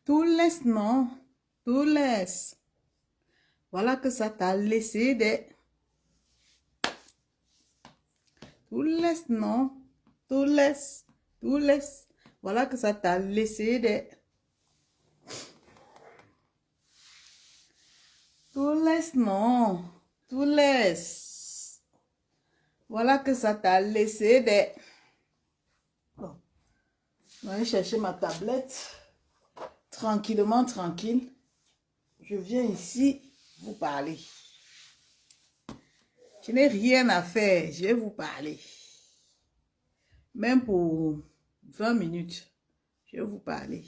Tout laisse, non. Tout laisse. Voilà que ça t'a laissé des... Tout laisse, non. Tout laisse. Tout laisse. Voilà que ça t'a laissé des... Tout laisse, non. Tout laisse. Voilà que ça t'a laissé des... Bon. Je vais aller chercher ma tablette. Tranquillement, tranquille. Je viens ici vous parler. Je n'ai rien à faire. Je vais vous parler. Même pour 20 minutes. Je vais vous parler.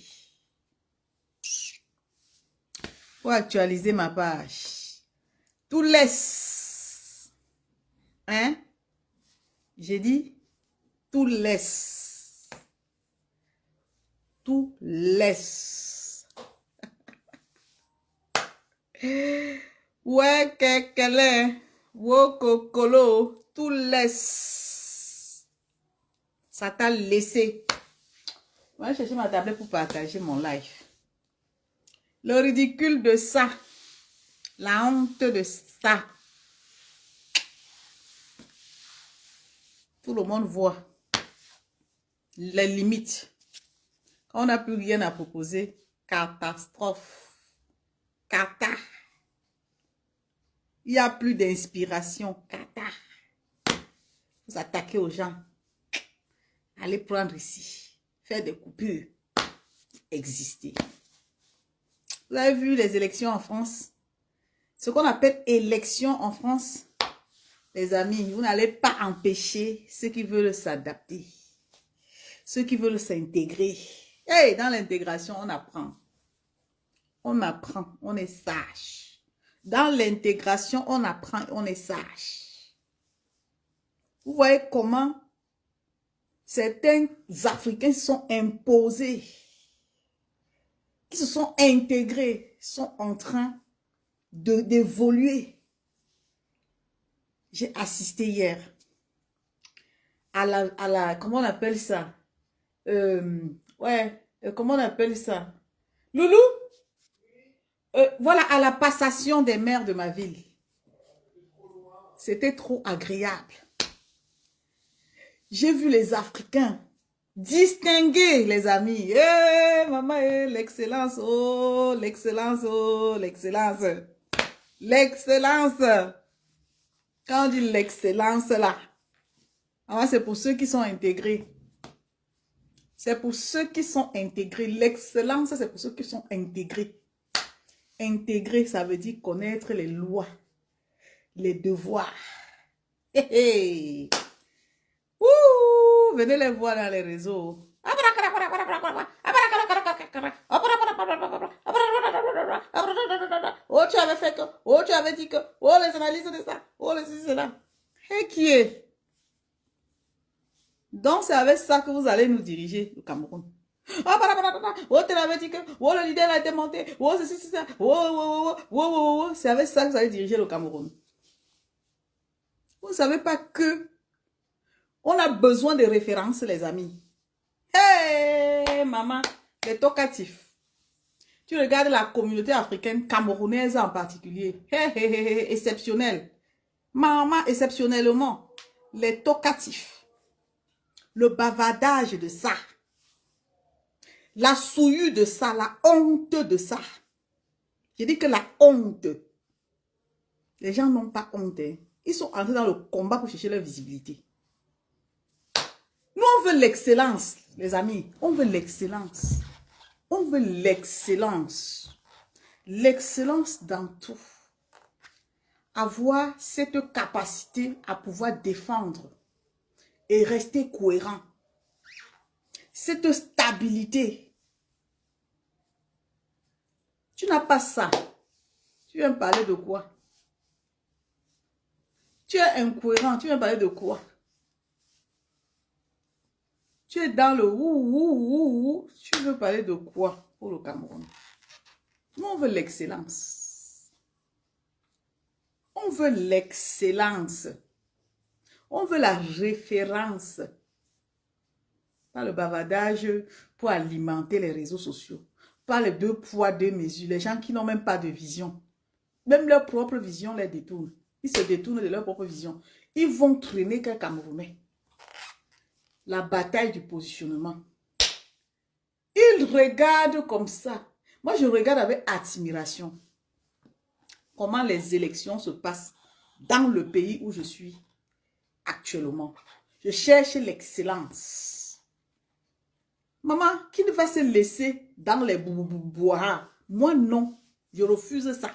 Pour actualiser ma page. Tout laisse. Hein? J'ai dit tout laisse. Tout laisse. Ouais, qu'elle est. Wokokolo. Tout laisse. Ça t'a laissé. Je vais chercher ma tablette pour partager mon live. Le ridicule de ça. La honte de ça. Tout le monde voit les limites. Quand on n'a plus rien à proposer, catastrophe. Cata. Il n'y a plus d'inspiration. Cata. Vous attaquez aux gens. Allez prendre ici. Faire des coupures. Exister. Vous avez vu les élections en France? Ce qu'on appelle élection en France, les amis, vous n'allez pas empêcher ceux qui veulent s'adapter. Ceux qui veulent s'intégrer. Hey, dans l'intégration, on apprend. On apprend, on est sage. Dans l'intégration, on apprend, on est sage. Vous voyez comment certains Africains sont imposés, qui se sont intégrés, sont en train d'évoluer. J'ai assisté hier à la, comment on appelle ça? Comment on appelle ça? Loulou? Voilà, à la passation des maires de ma ville. C'était trop agréable. J'ai vu les Africains distinguer, les amis. Maman, l'excellence, oh, l'excellence, oh, l'excellence. L'excellence. Quand on dit l'excellence, là, c'est pour ceux qui sont intégrés. C'est pour ceux qui sont intégrés. L'excellence, c'est pour ceux qui sont intégrés. Intégrer, ça veut dire connaître les lois, les devoirs. Hey, hey. Ouh, venez les voir dans les réseaux. Oh, tu avais fait que, oh, tu avais dit que, oh, les analyses de ça, oh, les ceci, cela. Et qui est? Donc, c'est avec ça que vous allez nous diriger au Cameroun. Oh, tu l'avais dit que, oh, le leader a été monté, oh, ceci, c'est ça, oh, c'est avec ça que vous allez diriger le Cameroun. Vous ne savez pas que on a besoin de références, les amis. Hey, maman, les tocatifs. Tu regardes la communauté africaine, camerounaise en particulier. Hey, exceptionnel. Maman, exceptionnellement, les tocatifs. Le bavardage de ça. La souillure de ça, la honte de ça. J'ai dit que la honte. Les gens n'ont pas honte. Hein. Ils sont entrés dans le combat pour chercher leur visibilité. Nous, on veut l'excellence, les amis. On veut l'excellence. On veut l'excellence. L'excellence dans tout. Avoir cette capacité à pouvoir défendre et rester cohérent. Cette stabilité. Tu n'as pas ça. Tu viens parler de quoi? Tu es incohérent. Tu viens parler de quoi? Tu es dans le ouh. Tu veux parler de quoi pour le Cameroun? Nous, on veut l'excellence. On veut l'excellence. On veut la référence. Pas le bavardage pour alimenter les réseaux sociaux. par les deux poids, deux mesures. Les gens qui n'ont même pas de vision. Même leur propre vision les détourne. Ils se détournent de leur propre vision. Ils vont traîner quel Camerounais. La bataille du positionnement. Ils regardent comme ça. Moi, je regarde avec admiration comment les élections se passent dans le pays où je suis actuellement. Je cherche l'excellence. Maman, qui ne va se laisser dans les bois? Moi, non. Je refuse ça.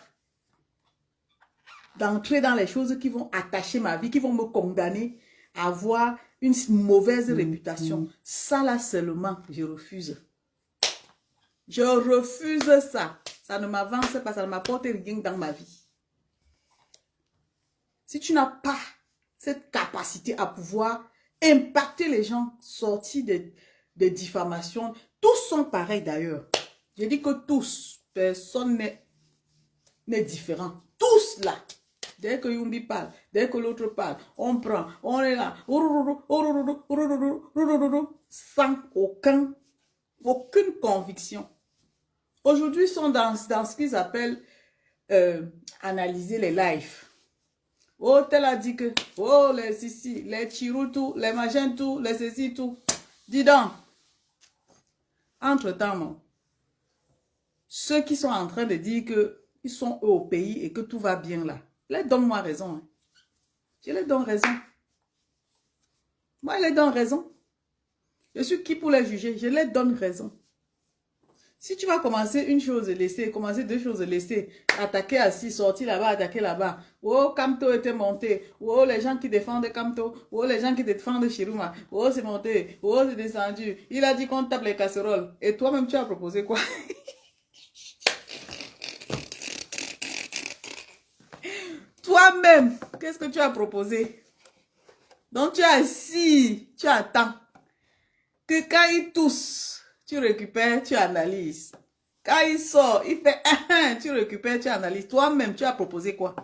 D'entrer dans les choses qui vont attacher ma vie, qui vont me condamner à avoir une mauvaise réputation. Ça, là, seulement, je refuse. Je refuse ça. Ça ne m'avance pas, ça ne m'apporte rien dans ma vie. Si tu n'as pas cette capacité à pouvoir impacter les gens, sortir de diffamations, tous sont pareils d'ailleurs. Je dis que tous, personne n'est différent. Tous là. Dès que Yumbi parle, dès que l'autre parle, on prend, on est là, sans aucune conviction. Aujourd'hui, ils sont dans ce qu'ils appellent analyser les lives. Oh, tel a dit que, oh, les sissi, les chiroutou, les machins tout, les ceci tout. Dis donc, entre-temps, ceux qui sont en train de dire qu'ils sont eux au pays et que tout va bien là, les donne-moi raison. Hein. Je les donne raison. Moi, je les donne raison. Je suis qui pour les juger? Je les donne raison. Si tu vas commencer une chose et laisser, commencer deux choses et laisser, attaquer assis, sortir là-bas, attaquer là-bas. Oh, Kamto était monté. Oh, les gens qui défendent Kamto. Oh, les gens qui défendent Chiruma. Oh, c'est monté. Oh, c'est descendu. Il a dit qu'on tape les casseroles. Et toi-même, tu as proposé quoi? Toi-même, qu'est-ce que tu as proposé? Donc, tu es assis, tu attends. Que quand il tousse, tu récupères, tu analyses. Quand il sort, il fait tu récupères, tu analyses. Toi-même, tu as proposé quoi?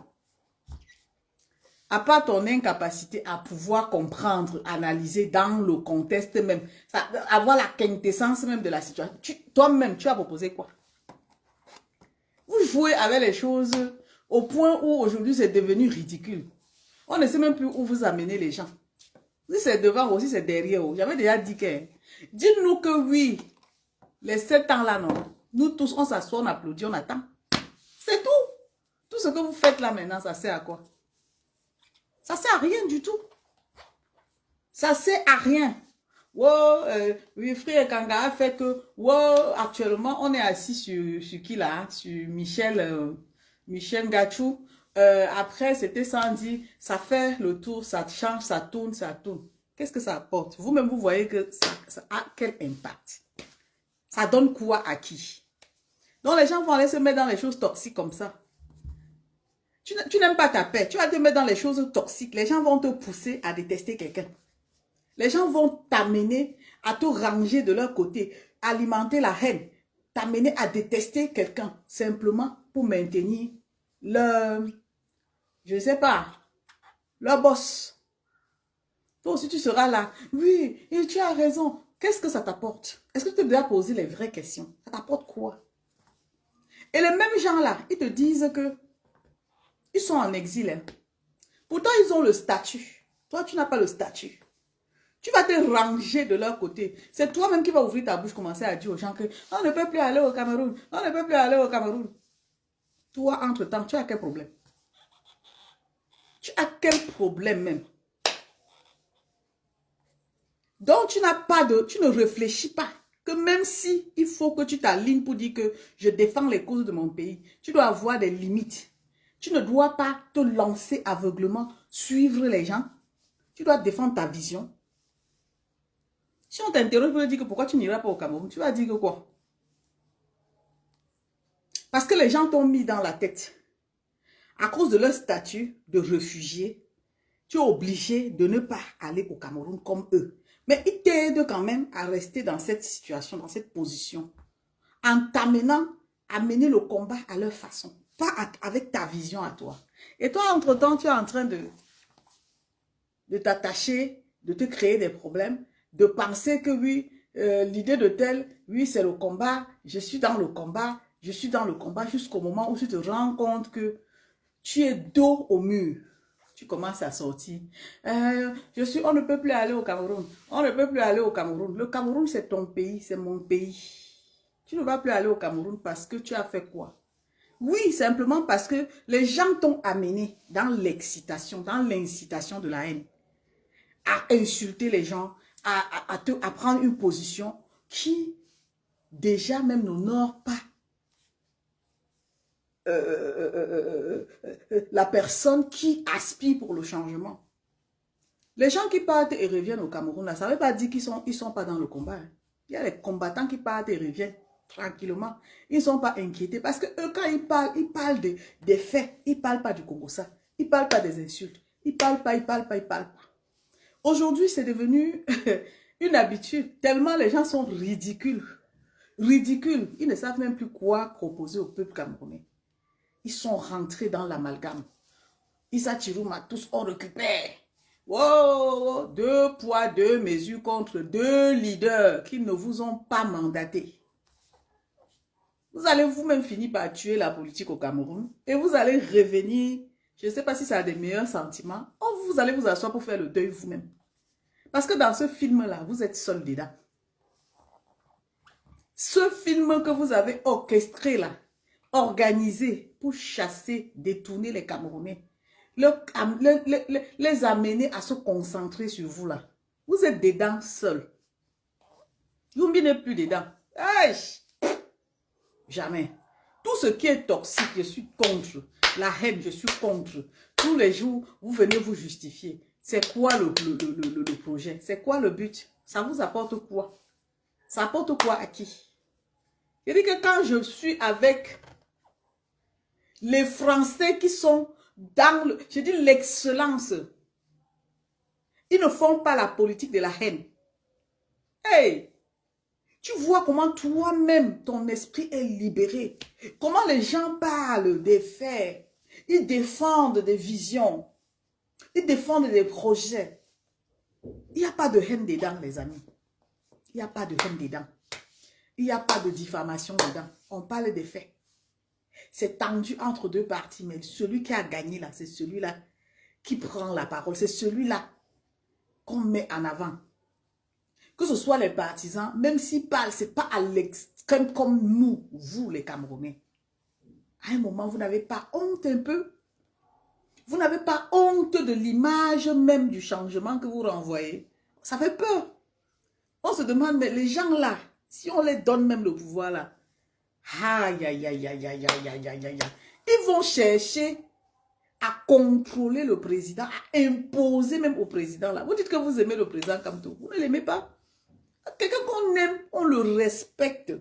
À part ton incapacité à pouvoir comprendre, analyser dans le contexte même, avoir la quintessence même de la situation, toi-même, tu as proposé quoi? Vous jouez avec les choses au point où aujourd'hui c'est devenu ridicule. On ne sait même plus où vous amenez les gens. Si c'est devant ou si c'est derrière. J'avais déjà dit que... Dites-nous que oui, les 7 ans là, non. Nous tous, on s'assoit, on applaudit, on attend. C'est tout. Tout ce que vous faites là maintenant, ça sert à quoi? Ça sert à rien du tout. Ça sert à rien. Wow, Wilfried Kanga a fait que, wow, actuellement, on est assis sur qui là? Sur Michel Gachou. Après, c'était Sandy. Ça fait le tour, ça change, ça tourne, ça tourne. Qu'est-ce que ça apporte? Vous-même, vous voyez que ça a quel impact? Ça donne quoi à qui? Donc, les gens vont aller se mettre dans les choses toxiques comme ça. Tu n'aimes pas ta paix. Tu vas te mettre dans les choses toxiques. Les gens vont te pousser à détester quelqu'un. Les gens vont t'amener à te ranger de leur côté, alimenter la haine, t'amener à détester quelqu'un simplement pour maintenir leur, je ne sais pas, leur boss. Toi aussi, tu seras là. Oui, et tu as raison. Qu'est-ce que ça t'apporte? Est-ce que tu te dois poser les vraies questions? Ça t'apporte quoi? Et les mêmes gens-là, ils te disent que ils sont en exil. Hein. Pourtant, ils ont le statut. Toi, tu n'as pas le statut. Tu vas te ranger de leur côté. C'est toi-même qui vas ouvrir ta bouche, commencer à dire aux gens que on ne peut plus aller au Cameroun. On ne peut plus aller au Cameroun. Toi, entre-temps, tu as quel problème? Tu as quel problème même? Donc, tu ne réfléchis pas. Que même si il faut que tu t'alignes pour dire que je défends les causes de mon pays, tu dois avoir des limites. Tu ne dois pas te lancer aveuglement, suivre les gens. Tu dois défendre ta vision. Si on t'interroge pour te dire que pourquoi tu n'iras pas au Cameroun, tu vas dire que quoi? Parce que les gens t'ont mis dans la tête. À cause de leur statut de réfugié, tu es obligé de ne pas aller au Cameroun comme eux. Mais ils t'aident quand même à rester dans cette situation, dans cette position. En t'amenant à mener le combat à leur façon. Pas avec ta vision à toi. Et toi, entre-temps, tu es en train de t'attacher, de te créer des problèmes, de penser que oui, l'idée de tel, oui, c'est le combat, je suis dans le combat, je suis dans le combat jusqu'au moment où tu te rends compte que tu es dos au mur. Tu commences à sortir. On ne peut plus aller au Cameroun. On ne peut plus aller au Cameroun. Le Cameroun, c'est ton pays, c'est mon pays. Tu ne vas plus aller au Cameroun parce que tu as fait quoi? Oui, simplement parce que les gens t'ont amené dans l'excitation, dans l'incitation de la haine, à insulter les gens, à prendre une position qui déjà même n'honore pas la personne qui aspire pour le changement. Les gens qui partent et reviennent au Cameroun, là, ça ne veut pas dire qu'ils sont pas dans le combat. Hein. Il y a les combattants qui partent et reviennent tranquillement. Ils ne sont pas inquiétés parce que eux, quand ils parlent des faits. Ils ne parlent pas du Congo, ça. Ils ne parlent pas des insultes. Ils ne parlent pas. Aujourd'hui, c'est devenu une habitude. Tellement les gens sont ridicules. Ridicules. Ils ne savent même plus quoi proposer au peuple camerounais. Ils sont rentrés dans l'amalgame. Issa Chirouma, tous on récupère. Wow, 2 poids, 2 mesures contre 2 leaders qui ne vous ont pas mandaté. Vous allez vous-même finir par tuer la politique au Cameroun et vous allez revenir, je ne sais pas si ça a des meilleurs sentiments, ou vous allez vous asseoir pour faire le deuil vous-même. Parce que dans ce film-là, vous êtes seul dedans. Ce film que vous avez orchestré là, organisé pour chasser, détourner les Camerounais, les amener à se concentrer sur vous là. Vous êtes dedans seul. Yumbi n'est plus dedans. Aïe! Jamais. Tout ce qui est toxique, je suis contre. La haine, je suis contre. Tous les jours, vous venez vous justifier. C'est quoi le projet? C'est quoi le but? Ça vous apporte quoi? Ça apporte quoi à qui? Je dis que quand je suis avec les Français qui sont dans je dis l'excellence, ils ne font pas la politique de la haine. Hey! Tu vois comment toi-même, ton esprit est libéré. Comment les gens parlent des faits. Ils défendent des visions. Ils défendent des projets. Il n'y a pas de haine dedans, les amis. Il n'y a pas de haine dedans. Il n'y a pas de diffamation dedans. On parle des faits. C'est tendu entre deux parties, mais celui qui a gagné là, c'est celui-là qui prend la parole. C'est celui-là qu'on met en avant. Que ce soit les partisans, même s'ils parlent, ce n'est pas à l'extrême comme nous, vous les Camerounais. À un moment, vous n'avez pas honte un peu? Vous n'avez pas honte de l'image même du changement que vous renvoyez? Ça fait peur. On se demande, mais les gens là, si on les donne même le pouvoir là, aïe, aïe, aïe, aïe, aïe, aïe, aïe, aïe, aïe, ils vont chercher à contrôler le président, à imposer même au président là. Vous dites que vous aimez le président Kamto, vous ne l'aimez pas? Quelqu'un qu'on aime, on le respecte.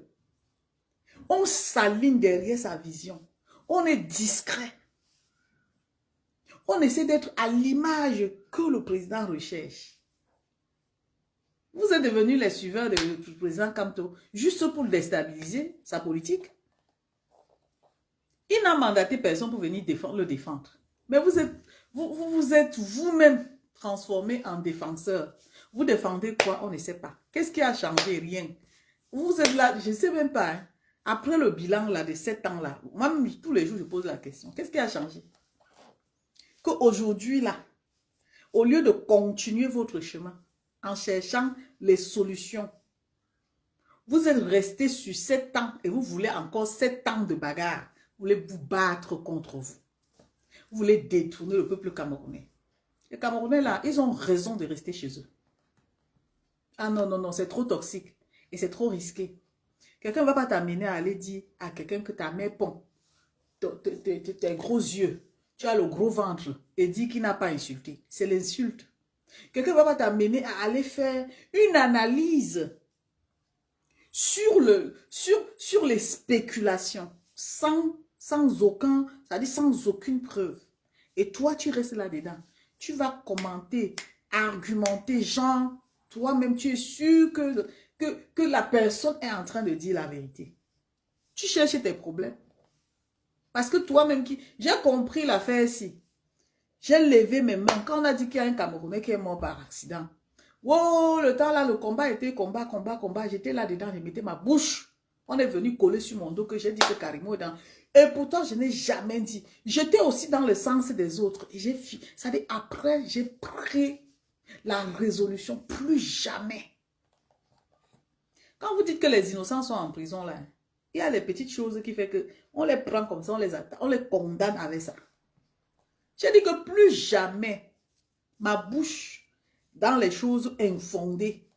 On s'aligne derrière sa vision. On est discret. On essaie d'être à l'image que le président recherche. Vous êtes devenus les suiveurs du président Kamto juste pour déstabiliser sa politique. Il n'a mandaté personne pour venir le défendre. Mais vous êtes vous-même transformé en défenseur. Vous défendez quoi? On ne sait pas. Qu'est-ce qui a changé? Rien. Vous êtes là, je ne sais même pas. Hein. Après le bilan là, de 7 ans là, moi tous les jours je pose la question. Qu'est-ce qui a changé? Qu'aujourd'hui là, au lieu de continuer votre chemin en cherchant les solutions, vous êtes resté sur 7 ans et vous voulez encore 7 ans de bagarre. Vous voulez vous battre contre vous. Vous voulez détourner le peuple camerounais. Les Camerounais là, ils ont raison de rester chez eux. Ah non, non, non, c'est trop toxique et c'est trop risqué. Quelqu'un ne va pas t'amener à aller dire à quelqu'un que ta mère pond, tes gros yeux, tu as le gros ventre et dit qu'il n'a pas insulté. C'est l'insulte. Quelqu'un ne va pas t'amener à aller faire une analyse sur les spéculations sans aucune preuve. Et toi, tu restes là-dedans. Tu vas commenter, argumenter, genre, toi-même, tu es sûr que la personne est en train de dire la vérité. Tu cherches tes problèmes. Parce que toi-même, j'ai compris l'affaire ici. J'ai levé mes mains. Quand on a dit qu'il y a un Camerounais qui est mort par accident, Oh, le temps là, le combat était combat. J'étais là-dedans, je mettais ma bouche. On est venu coller sur mon dos que j'ai dit que Karimo est dans... Et pourtant, je n'ai jamais dit. J'étais aussi dans le sens des autres. Et ça dit, après, j'ai pris la résolution. Plus jamais. Quand vous dites que les innocents sont en prison, là, il y a les petites choses qui font que on les prend comme ça, on les attaque, on les condamne avec ça. J'ai dit que plus jamais ma bouche dans les choses infondées.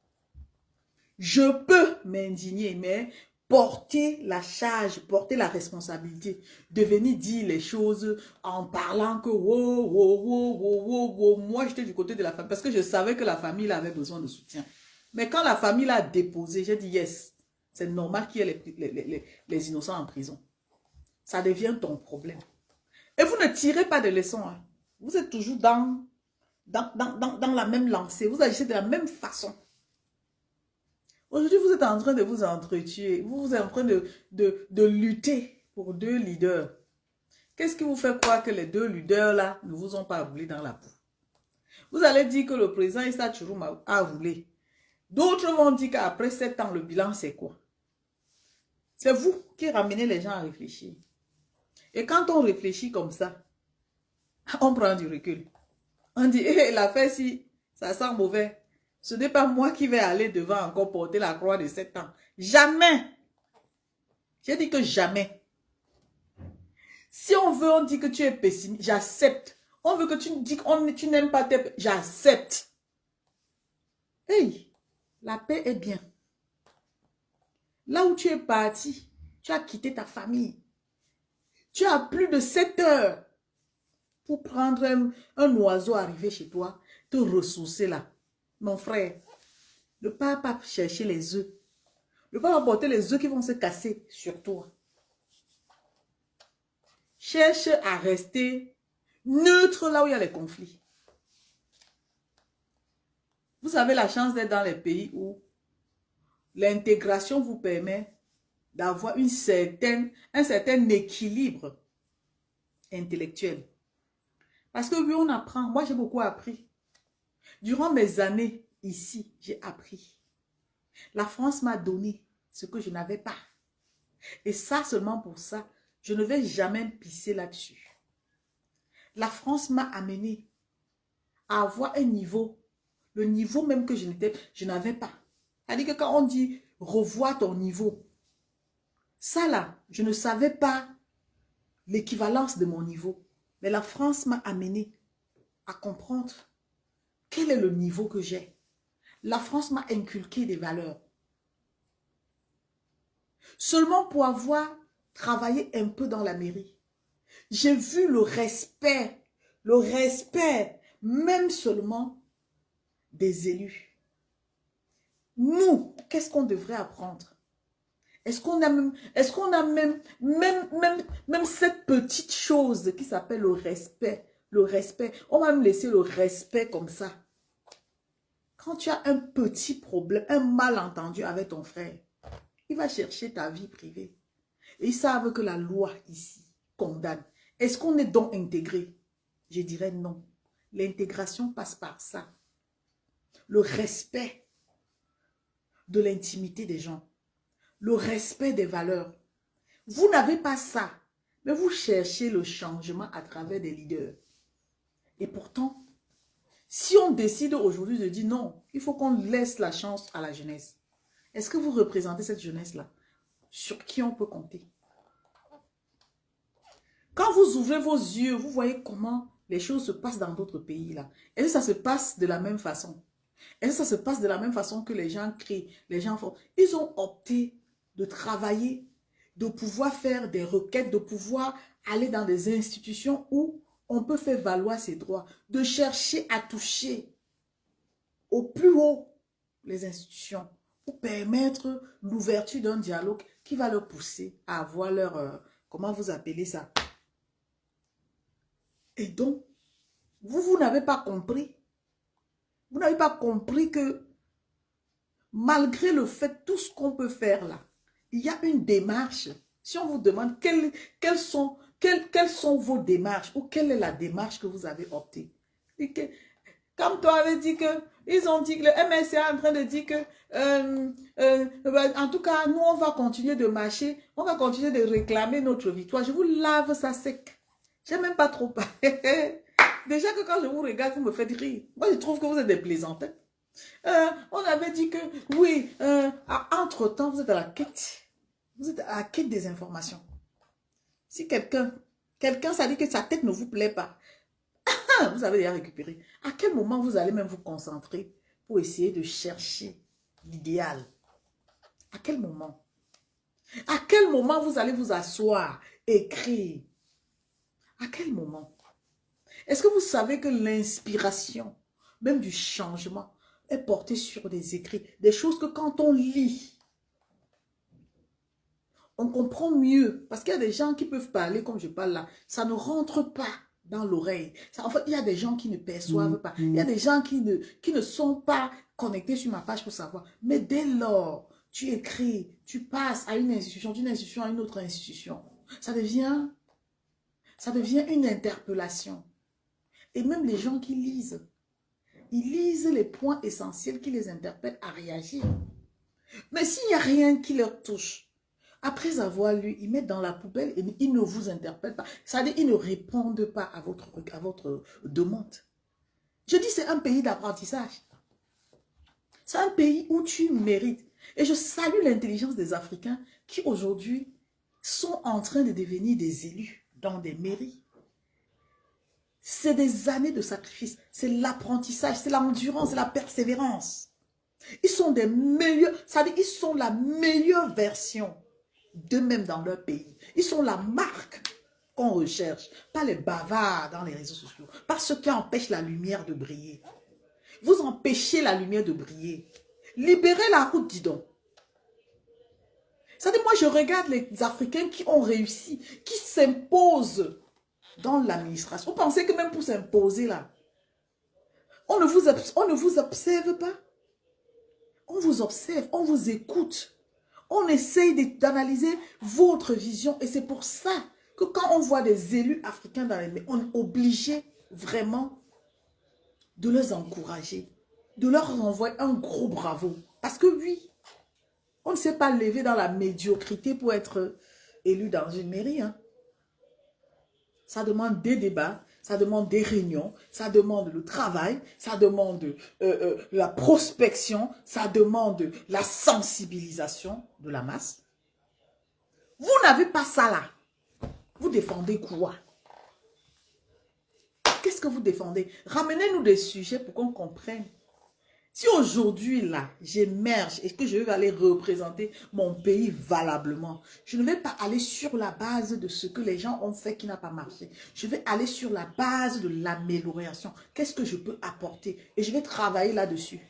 Je peux m'indigner, mais porter la charge, porter la responsabilité de venir dire les choses en parlant que moi j'étais du côté de la famille parce que je savais que la famille avait besoin de soutien. Mais quand la famille l'a déposé, j'ai dit yes, c'est normal qu'il y ait les innocents en prison. Ça devient ton problème. Et vous ne tirez pas de leçons. Hein. Vous êtes toujours dans la même lancée. Vous agissez de la même façon. Aujourd'hui, vous êtes en train de vous entretuer. Vous êtes en train de lutter pour 2 leaders. Qu'est-ce qui vous fait croire que les 2 leaders-là ne vous ont pas roulé dans la boue? Vous allez dire que le président Issa Tchouroum a roulé. D'autres vont dire qu'après 7 ans, le bilan, c'est quoi? C'est vous qui ramenez les gens à réfléchir. Et quand on réfléchit comme ça, on prend du recul. On dit, hey, l'affaire si ça sent mauvais. Ce n'est pas moi qui vais aller devant encore porter la croix de 7 ans. Jamais. J'ai dit que jamais. Si on veut, on dit que tu es pessimiste, j'accepte. On veut que tu dis que tu n'aimes pas tes... J'accepte. Hey, la paix est bien. Là où tu es parti, tu as quitté ta famille. Tu as plus de 7 heures pour prendre un oiseau arrivé chez toi, te ressourcer là. Mon frère, ne pars pas chercher les œufs. Ne pars pas porter les œufs qui vont se casser sur toi. Cherche à rester neutre là où il y a les conflits. Vous avez la chance d'être dans les pays où l'intégration vous permet d'avoir un certain équilibre intellectuel. Parce que oui, on apprend. Moi, j'ai beaucoup appris. Durant mes années ici, j'ai appris. La France m'a donné ce que je n'avais pas. Et ça, seulement pour ça, je ne vais jamais me pisser là-dessus. La France m'a amené à avoir un niveau, le niveau même que je n'avais pas. C'est-à-dire que quand on dit revois ton niveau, ça là, je ne savais pas l'équivalence de mon niveau. Mais la France m'a amené à comprendre quel est le niveau que j'ai. La France m'a inculqué des valeurs. Seulement pour avoir travaillé un peu dans la mairie, j'ai vu le respect, même seulement des élus. Nous, qu'est-ce qu'on devrait apprendre? Est-ce qu'on a même cette petite chose qui s'appelle le respect? Le respect. On va me laisser le respect comme ça. Quand tu as un petit problème, un malentendu avec ton frère, il va chercher ta vie privée. Et ils savent que la loi ici condamne. Est-ce qu'on est donc intégré? Je dirais non. L'intégration passe par ça. Le respect de l'intimité des gens. Le respect des valeurs. Vous n'avez pas ça. Mais vous cherchez le changement à travers des leaders. Et pourtant, si on décide aujourd'hui de dire non, il faut qu'on laisse la chance à la jeunesse. Est-ce que vous représentez cette jeunesse-là? Sur qui on peut compter? Quand vous ouvrez vos yeux, vous voyez comment les choses se passent dans d'autres pays là. Est-ce que ça se passe de la même façon? Est-ce que ça se passe de la même façon que les gens crient, les gens font? Ils ont opté de travailler, de pouvoir faire des requêtes, de pouvoir aller dans des institutions où on peut faire valoir ses droits, de chercher à toucher au plus haut les institutions pour permettre l'ouverture d'un dialogue qui va leur pousser à avoir leur... comment vous appelez ça? Et donc, vous n'avez pas compris. Vous n'avez pas compris que malgré le fait, tout ce qu'on peut faire là, il y a une démarche. Si on vous demande quelles sont vos démarches ou quelle est la démarche que vous avez optée. Comme toi avait dit que Ils ont dit que le MSC est en train de dire que, en tout cas, nous, on va continuer de marcher, on va continuer de réclamer notre victoire. Je vous lave ça sec. Je n'ai même pas trop parlé. Déjà que quand je vous regarde, vous me faites rire. Moi, je trouve que vous êtes des plaisantins. On avait dit que, oui, entre-temps, vous êtes à la quête. Vous êtes à la quête des informations. Si quelqu'un, ça dit que sa tête ne vous plaît pas, vous avez déjà récupéré. À quel moment vous allez même vous concentrer pour essayer de chercher l'idéal? À quel moment? À quel moment vous allez vous asseoir, écrire? À quel moment? Est-ce que vous savez que l'inspiration, même du changement, est portée sur des écrits, des choses que quand on lit, on comprend mieux. Parce qu'il y a des gens qui peuvent parler comme je parle là, ça ne rentre pas dans l'oreille. En fait, il y a des gens qui ne perçoivent pas. Il y a des gens qui ne sont pas connectés sur ma page pour savoir. Mais dès lors, tu écris, tu passes à une institution, d'une institution à une autre institution. Ça devient une interpellation. Et même les gens qui lisent, ils lisent les points essentiels qui les interpellent à réagir. Mais s'il n'y a rien qui leur touche, après avoir lu, ils mettent dans la poubelle et ils ne vous interpellent pas. C'est-à-dire qu'ils ne répondent pas à votre demande. Je dis c'est un pays d'apprentissage. C'est un pays où tu mérites. Et je salue l'intelligence des Africains qui aujourd'hui sont en train de devenir des élus dans des mairies. C'est des années de sacrifice. C'est l'apprentissage, c'est l'endurance, c'est la persévérance. Ils sont des meilleurs, c'est-à-dire ils sont la meilleure version d'eux-mêmes dans leur pays. Ils sont la marque qu'on recherche, pas les bavards dans les réseaux sociaux, pas ceux qui empêchent la lumière de briller. Vous empêchez la lumière de briller. Libérez la route, dis donc. C'est-à-dire, moi, je regarde les Africains qui ont réussi, qui s'imposent dans l'administration. Vous pensez que même pour s'imposer là, on ne vous observe pas? On vous observe, on vous écoute. On essaye d'analyser votre vision. Et c'est pour ça que quand on voit des élus africains dans les médias, on est obligé vraiment de les encourager, de leur envoyer un gros bravo. Parce que oui, on ne s'est pas levé dans la médiocrité pour être élu dans une mairie. Hein. Ça demande des débats, ça demande des réunions, ça demande le travail, ça demande la prospection, ça demande la sensibilisation de la masse. Vous n'avez pas ça là. Vous défendez quoi? Qu'est-ce que vous défendez? Ramenez-nous des sujets pour qu'on comprenne. Si aujourd'hui, là, j'émerge et que je vais aller représenter mon pays valablement, je ne vais pas aller sur la base de ce que les gens ont fait qui n'a pas marché. Je vais aller sur la base de l'amélioration. Qu'est-ce que je peux apporter? Et je vais travailler là-dessus.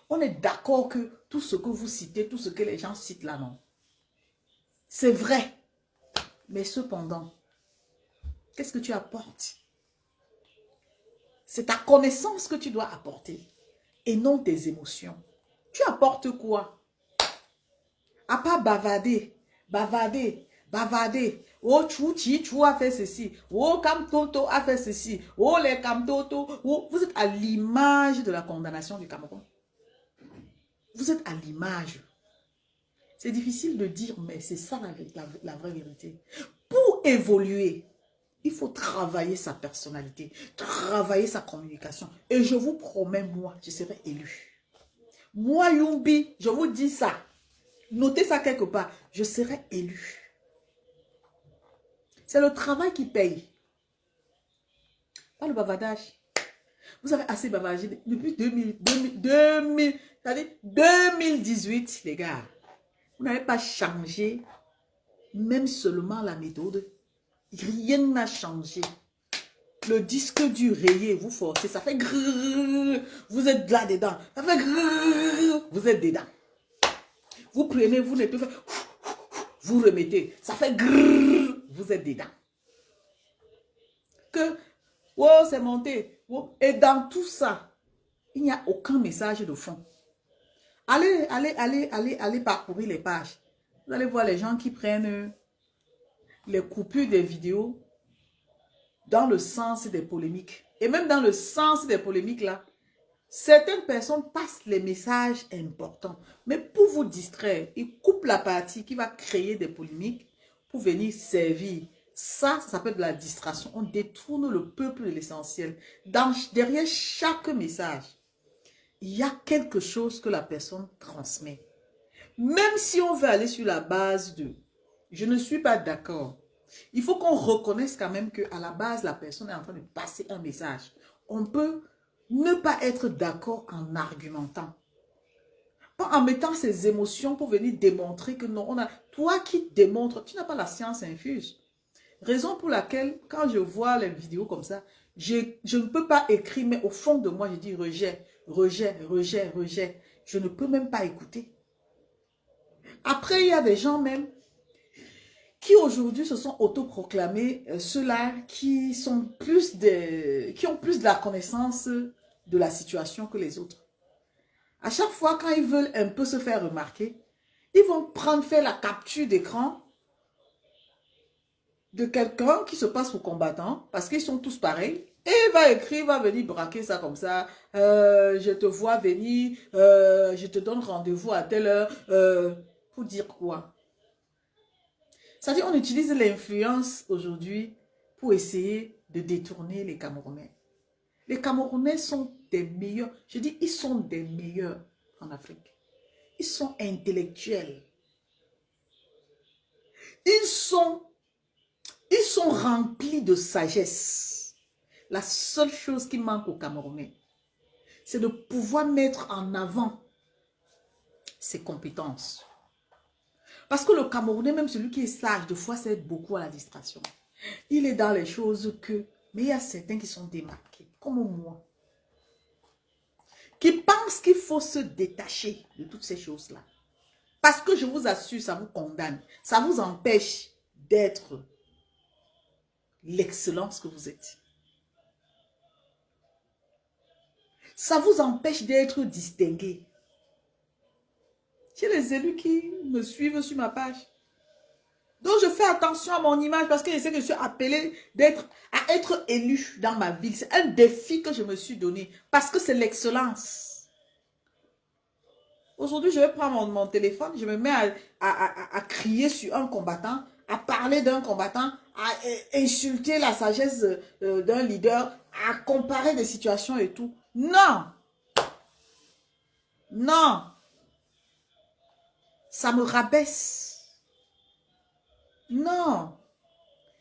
On est d'accord que tout ce que vous citez, tout ce que les gens citent là, non. C'est vrai. Mais cependant, qu'est-ce que tu apportes? C'est ta connaissance que tu dois apporter et non tes émotions. Tu apportes quoi? À part bavarder, bavarder, bavarder. Oh, Chouchi, Chou a fait ceci. Oh, Kamtoto a fait ceci. Oh, les Kamtoto. Oh, vous êtes à l'image de la condamnation du Cameroun. Vous êtes à l'image. C'est difficile de dire, mais c'est ça la vraie vérité. Pour évoluer, il faut travailler sa personnalité, travailler sa communication. Et je vous promets, moi, je serai élu. Moi, Yumbi, je vous dis ça. Notez ça quelque part. Je serai élu. C'est le travail qui paye. Pas le bavardage. Vous avez assez bavardé depuis 2018, les gars. Vous n'avez pas changé, même seulement la méthode. Rien n'a changé. Le disque dur rayé, vous forcez, ça fait grrr, vous êtes là-dedans. Ça fait grrr, vous êtes dedans. Vous prenez, vous ne pouvez pas, vous remettez. Ça fait grrr, vous êtes dedans. Que, oh, c'est monté. Oh, et dans tout ça, il n'y a aucun message de fond. Allez parcourir les pages. Vous allez voir les gens qui prennent les coupures des vidéos dans le sens des polémiques. Et même dans le sens des polémiques là, Certaines personnes passent les messages importants, mais pour vous distraire, ils coupent la partie qui va créer des polémiques pour venir servir. Ça s'appelle de la distraction. On détourne le peuple de l'essentiel. Derrière chaque message, il y a quelque chose que la personne transmet. Même si on veut aller sur la base de « je ne suis pas d'accord », il faut qu'on reconnaisse quand même qu'à la base, la personne est en train de passer un message. On peut ne pas être d'accord en argumentant. Pas en mettant ses émotions pour venir démontrer que non, toi qui démontres, tu n'as pas la science infuse. Raison pour laquelle, quand je vois les vidéos comme ça, je ne peux pas écrire, mais au fond de moi, je dis rejet, rejet, rejet, rejet. Je ne peux même pas écouter. Après, il y a des gens même qui aujourd'hui se sont autoproclamés, ceux-là qui ont plus de la connaissance de la situation que les autres. À chaque fois, quand ils veulent un peu se faire remarquer, ils vont faire la capture d'écran de quelqu'un qui se passe pour combattant, parce qu'ils sont tous pareils, et il va écrire, il va venir braquer ça comme ça, je te vois venir, je te donne rendez-vous à telle heure, pour dire quoi? C'est-à-dire, on utilise l'influence aujourd'hui pour essayer de détourner les Camerounais. Les Camerounais sont des meilleurs, je dis, ils sont des meilleurs en Afrique. Ils sont intellectuels. Ils sont remplis de sagesse. La seule chose qui manque aux Camerounais, c'est de pouvoir mettre en avant ses compétences. Parce que le Camerounais, même celui qui est sage, de fois, s'aide beaucoup à la distraction. Il est dans les choses que... Mais il y a certains qui sont démarqués, comme moi, qui pensent qu'il faut se détacher de toutes ces choses-là. Parce que je vous assure, ça vous condamne. Ça vous empêche d'être l'excellence que vous êtes. Ça vous empêche d'être distingué. J'ai les élus qui me suivent sur ma page. Donc, je fais attention à mon image parce que je sais que je suis appelée à être élu dans ma ville. C'est un défi que je me suis donné parce que c'est l'excellence. Aujourd'hui, je vais prendre mon téléphone, je me mets à crier sur un combattant, à parler d'un combattant, à insulter la sagesse d'un leader, à comparer des situations et tout. Non! Non! Ça me rabaisse. Non!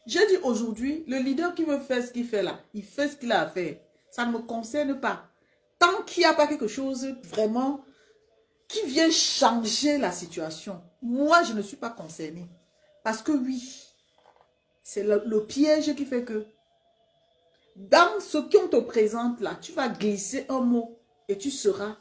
J'ai dit aujourd'hui, le leader qui veut faire ce qu'il fait là, il fait ce qu'il a à faire. Ça ne me concerne pas. Tant qu'il n'y a pas quelque chose vraiment qui vient changer la situation, moi, je ne suis pas concernée. Parce que oui, c'est le piège qui fait que dans ce qu'on te présente là, tu vas glisser un mot et tu seras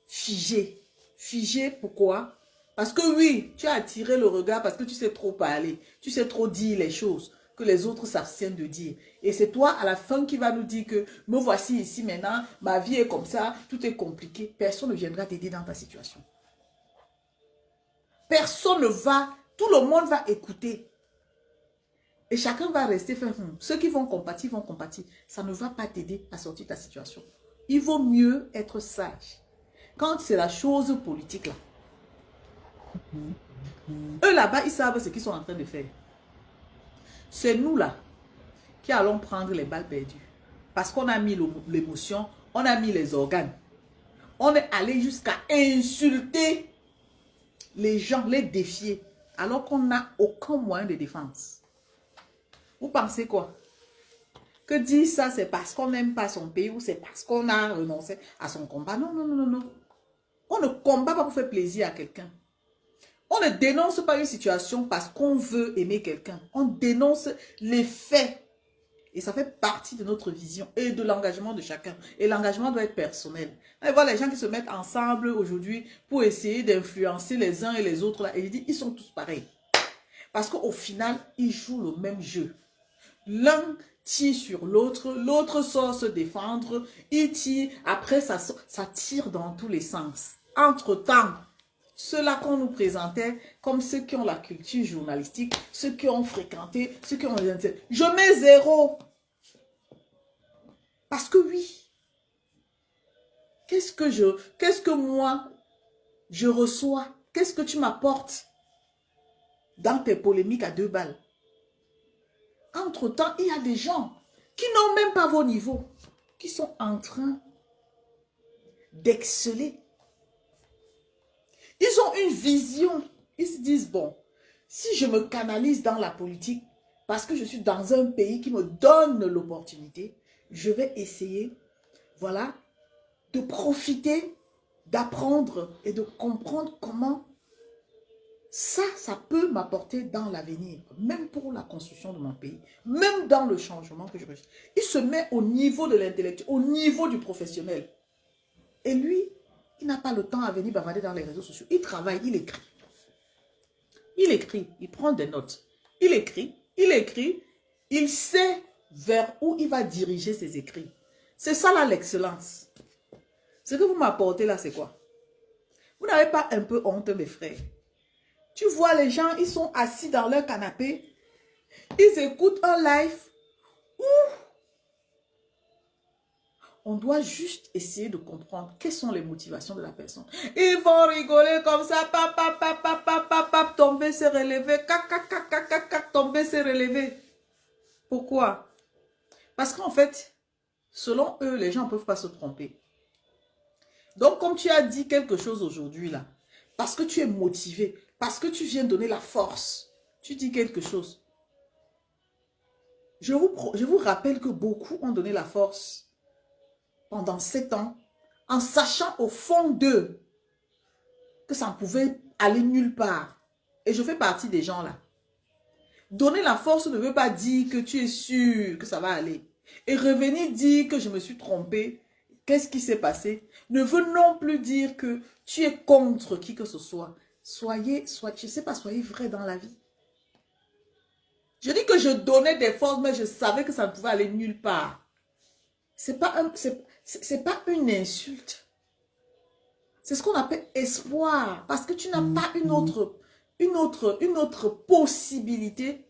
figé. Figé, pourquoi? Parce que oui, tu as attiré le regard parce que tu sais trop parler, tu sais trop dire les choses que les autres s'abstiennent de dire. Et c'est toi à la fin qui va nous dire que me voici ici maintenant, ma vie est comme ça, tout est compliqué. Personne ne viendra t'aider dans ta situation. Personne ne va, tout le monde va écouter. Et chacun va rester faire, ceux qui vont compatir, vont compatir. Ça ne va pas t'aider à sortir de ta situation. Il vaut mieux être sage. Quand c'est la chose politique là, eux là-bas, ils savent ce qu'ils sont en train de faire. C'est nous là qui allons prendre les balles perdues. Parce qu'on a mis l'émotion, on a mis les organes. On est allé jusqu'à insulter les gens, les défier, alors qu'on n'a aucun moyen de défense. Vous pensez quoi? Que dire ça, c'est parce qu'on n'aime pas son pays ou c'est parce qu'on a renoncé à son combat? Non, non, non, non, non. On ne combat pas pour faire plaisir à quelqu'un. On ne dénonce pas une situation parce qu'on veut aimer quelqu'un. On dénonce les faits. Et ça fait partie de notre vision et de l'engagement de chacun. Et l'engagement doit être personnel. Et voilà les gens qui se mettent ensemble aujourd'hui pour essayer d'influencer les uns et les autres. Là, et je dis, ils sont tous pareils. Parce qu'au final, ils jouent le même jeu. L'un tire sur l'autre, l'autre sort se défendre, il tire, après ça tire dans tous les sens. Entre-temps, ceux-là qu'on nous présentait comme ceux qui ont la culture journalistique, ceux qui ont fréquenté, ceux qui ont... Je mets 0. Parce que oui, Qu'est-ce que moi, je reçois? Qu'est-ce que tu m'apportes dans tes polémiques à 2 balles? Entre-temps, il y a des gens qui n'ont même pas vos niveaux, qui sont en train d'exceller. Ils ont une vision. Ils se disent, bon, si je me canalise dans la politique, parce que je suis dans un pays qui me donne l'opportunité, je vais essayer, voilà, de profiter, d'apprendre et de comprendre comment ça peut m'apporter dans l'avenir, même pour la construction de mon pays, même dans le changement que je veux. Il se met au niveau de l'intellectuel, au niveau du professionnel. Et lui, il n'a pas le temps à venir bavarder dans les réseaux sociaux. Il travaille, il écrit. Il écrit, il prend des notes. Il écrit, il sait vers où il va diriger ses écrits. C'est ça là l'excellence. Ce que vous m'apportez là, c'est quoi? Vous n'avez pas un peu honte, mes frères? Tu vois les gens, ils sont assis dans leur canapé, ils écoutent un live. On doit juste essayer de comprendre quelles sont les motivations de la personne. Ils vont rigoler comme ça, tomber, se relever, tomber, se relever. Pourquoi? Parce qu'en fait, selon eux, les gens ne peuvent pas se tromper. Donc, comme tu as dit quelque chose aujourd'hui là, parce que tu es motivé, parce que tu viens donner la force, tu dis quelque chose. Je vous rappelle que beaucoup ont donné la force pendant 7 ans, en sachant au fond d'eux que ça ne pouvait aller nulle part. Et je fais partie des gens là. Donner la force ne veut pas dire que tu es sûr que ça va aller. Et revenir dire que je me suis trompé, qu'est-ce qui s'est passé, ne veut non plus dire que tu es contre qui que ce soit. Je sais pas, soyez vrai dans la vie. Je dis que je donnais des forces, mais je savais que ça ne pouvait aller nulle part. C'est pas une insulte. C'est ce qu'on appelle espoir. Parce que tu n'as pas une autre possibilité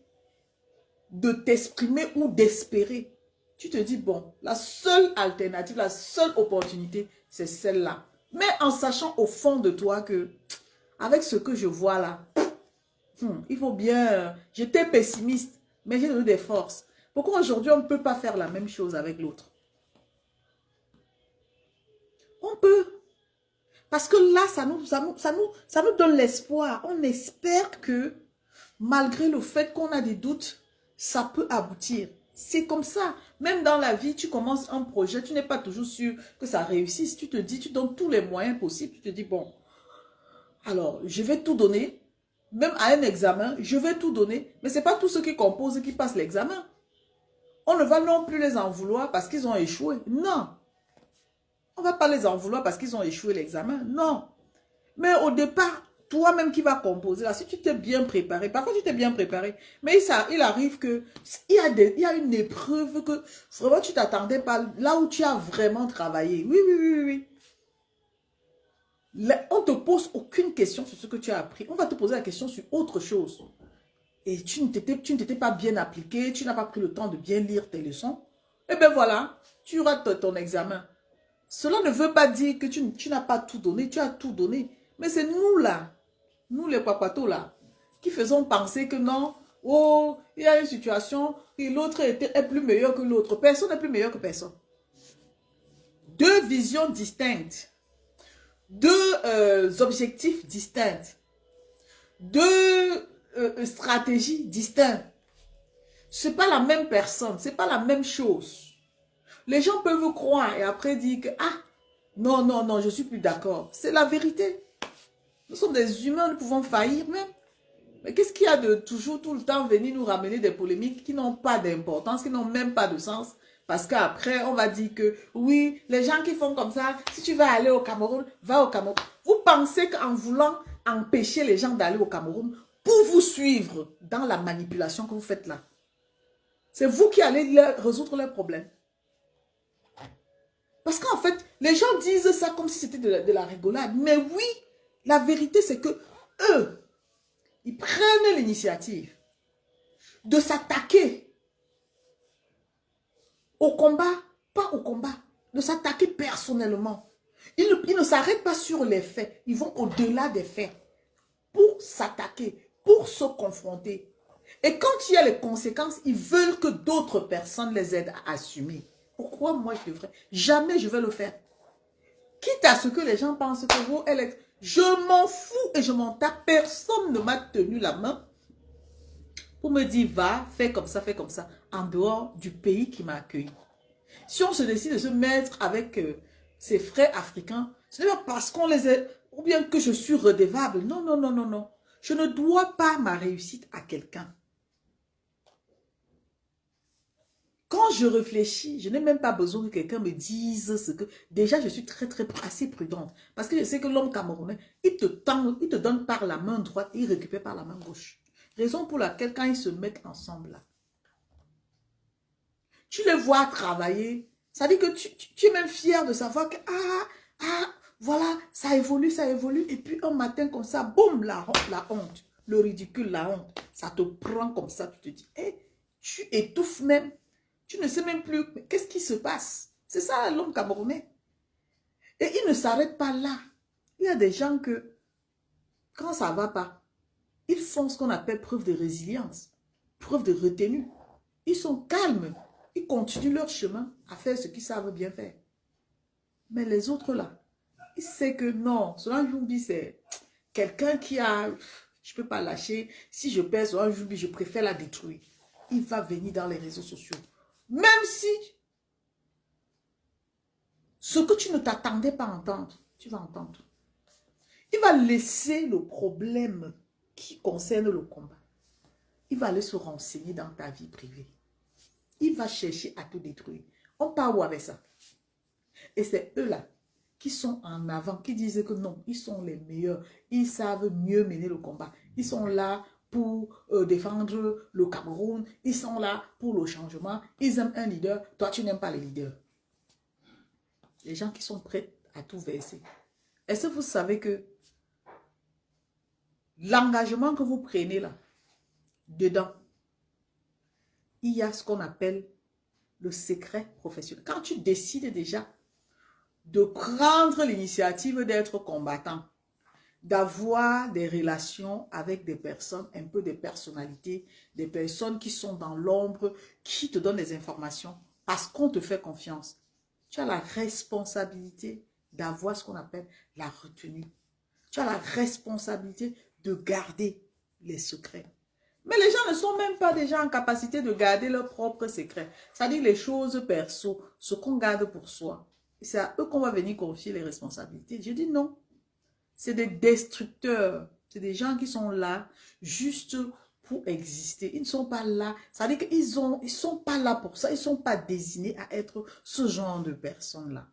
de t'exprimer ou d'espérer. Tu te dis, bon, la seule alternative, la seule opportunité, c'est celle-là. Mais en sachant au fond de toi que, avec ce que je vois là, il faut bien... J'étais pessimiste, mais j'ai donné des forces. Pourquoi aujourd'hui, on ne peut pas faire la même chose avec l'autre? On peut. Parce que là, ça nous donne l'espoir. On espère que, malgré le fait qu'on a des doutes, ça peut aboutir. C'est comme ça. Même dans la vie, tu commences un projet, tu n'es pas toujours sûr que ça réussisse. Tu te dis, tu donnes tous les moyens possibles. Tu te dis, bon, alors, je vais tout donner. Même à un examen, je vais tout donner. Mais ce n'est pas tous ceux qui composent qui passent l'examen. On ne va non plus les en vouloir parce qu'ils ont échoué. Non. On ne va pas les en vouloir parce qu'ils ont échoué l'examen. Non. Mais au départ, toi-même qui vas composer, là, si tu t'es bien préparé, parfois tu t'es bien préparé, mais il arrive que il y a une épreuve que vraiment tu t'attendais pas, là où tu as vraiment travaillé. Oui, oui, oui, oui, oui. On ne te pose aucune question sur ce que tu as appris. On va te poser la question sur autre chose. Et tu ne t'étais pas bien appliqué, tu n'as pas pris le temps de bien lire tes leçons. Et bien voilà, tu rates ton examen. Cela ne veut pas dire que tu n'as pas tout donné, tu as tout donné. Mais c'est nous là, nous les papatos là, qui faisons penser que non, oh, il y a une situation et l'autre est plus meilleur que l'autre. Personne n'est plus meilleur que personne. Deux visions distinctes, deux objectifs distincts, deux stratégies distinctes. Ce n'est pas la même personne, ce n'est pas la même chose. Les gens peuvent croire et après dire que, ah, non, non, non, je ne suis plus d'accord. C'est la vérité. Nous sommes des humains, nous pouvons faillir même. Mais qu'est-ce qu'il y a de toujours, tout le temps, venir nous ramener des polémiques qui n'ont pas d'importance, qui n'ont même pas de sens? Parce qu'après, on va dire que, oui, les gens qui font comme ça, si tu vas aller au Cameroun, va au Cameroun. Vous pensez qu'en voulant empêcher les gens d'aller au Cameroun, pour vous suivre dans la manipulation que vous faites là, c'est vous qui allez résoudre leurs problèmes. Parce qu'en fait, les gens disent ça comme si c'était de la rigolade. Mais oui, la vérité, c'est que eux, ils prennent l'initiative de s'attaquer au combat, pas au combat, de s'attaquer personnellement. Ils ne s'arrêtent pas sur les faits. Ils vont au-delà des faits pour s'attaquer, pour se confronter. Et quand il y a les conséquences, ils veulent que d'autres personnes les aident à assumer. Pourquoi moi je devrais? Jamais je vais le faire. Quitte à ce que les gens pensent que vous, je m'en fous et je m'en tape. Personne ne m'a tenu la main pour me dire, va, fais comme ça, en dehors du pays qui m'a accueilli. Si on se décide de se mettre avec ses frères africains, ce n'est pas parce qu'on les aide, ou bien que je suis redevable. Non, non, non, non, non. Je ne dois pas ma réussite à quelqu'un. Quand je réfléchis, je n'ai même pas besoin que quelqu'un me dise ce que... Déjà, je suis assez prudente. Parce que je sais que l'homme camerounais, il te donne par la main droite et il récupère par la main gauche. Raison pour laquelle, quand ils se mettent ensemble, là, tu les vois travailler. Ça dit que tu es même fier de savoir que, voilà, ça évolue, ça évolue. Et puis, un matin comme ça, boum, la honte, le ridicule, la honte. Ça te prend comme ça, tu te dis, tu étouffes même. Tu ne sais même plus, qu'est-ce qui se passe? C'est ça l'homme camerounais. Et il ne s'arrête pas là. Il y a des gens que, quand ça ne va pas, ils font ce qu'on appelle preuve de résilience, preuve de retenue. Ils sont calmes. Ils continuent leur chemin à faire ce qu'ils savent bien faire. Mais les autres là, ils savent que non, Solange Joubi, c'est quelqu'un qui a... Je ne peux pas lâcher. Si je perds Solange Joubi, je préfère la détruire. Il va venir dans les réseaux sociaux. Même si ce que tu ne t'attendais pas à entendre, tu vas entendre. Il va laisser le problème qui concerne le combat. Il va aller se renseigner dans ta vie privée. Il va chercher à te détruire. On part où avec ça? Et c'est eux-là qui sont en avant, qui disent que non, ils sont les meilleurs. Ils savent mieux mener le combat. Ils sont là pour défendre le Cameroun. Ils sont là pour le changement. Ils aiment un leader. Toi, tu n'aimes pas les leaders. Les gens qui sont prêts à tout verser. Est-ce que vous savez que l'engagement que vous prenez là, dedans, il y a ce qu'on appelle le secret professionnel. Quand tu décides déjà de prendre l'initiative d'être combattant, d'avoir des relations avec des personnes, un peu des personnalités, des personnes qui sont dans l'ombre, qui te donnent des informations, parce qu'on te fait confiance. Tu as la responsabilité d'avoir ce qu'on appelle la retenue. Tu as la responsabilité de garder les secrets. Mais les gens ne sont même pas déjà en capacité de garder leurs propres secrets. C'est-à-dire les choses perso, ce qu'on garde pour soi. C'est à eux qu'on va venir confier les responsabilités. Je dis non. C'est des destructeurs. C'est des gens qui sont là juste pour exister. Ils ne sont pas là. C'est-à-dire qu'ils ne sont pas là pour ça. Ils ne sont pas désignés à être ce genre de personnes-là.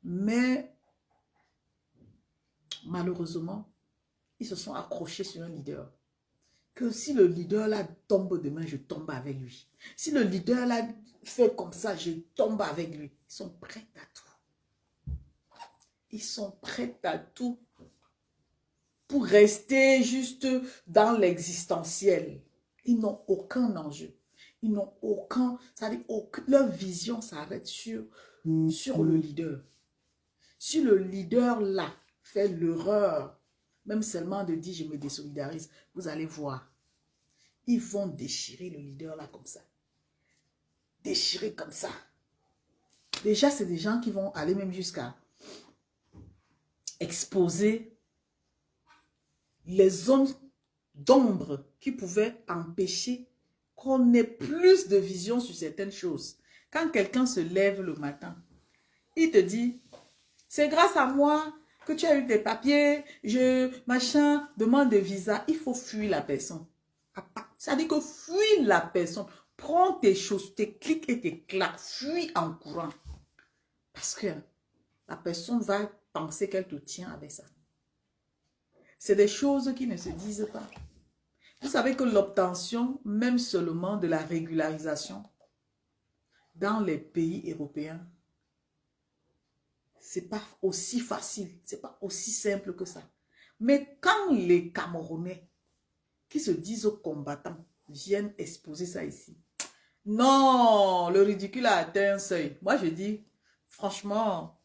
Mais malheureusement, ils se sont accrochés sur un leader. Que si le leader là tombe demain, je tombe avec lui. Si le leader là fait comme ça, je tombe avec lui. Ils sont prêts à tout. Ils sont prêts à tout pour rester juste dans l'existentiel. Ils n'ont aucun enjeu. Ils n'ont aucun... C'est-à-dire leur vision s'arrête sur le leader. Si le leader là fait l'erreur, même seulement de dire je me désolidarise, vous allez voir. Ils vont déchirer le leader là comme ça. Déchirer comme ça. Déjà, c'est des gens qui vont aller même jusqu'à exposer les zones d'ombre qui pouvaient empêcher qu'on ait plus de vision sur certaines choses. Quand quelqu'un se lève le matin, il te dit, c'est grâce à moi que tu as eu tes papiers, machin, demande de visa. Il faut fuir la personne. Ça dit que fuis la personne. Prends tes choses, tes clics et tes claques. Fuis en courant. Parce que la personne va penser qu'elle te tient avec ça. C'est des choses qui ne se disent pas. Vous savez que l'obtention, même seulement de la régularisation, dans les pays européens, c'est pas aussi facile, c'est pas aussi simple que ça. Mais quand les Camerounais qui se disent combattants viennent exposer ça ici, non, le ridicule a atteint un seuil. Moi, je dis, franchement,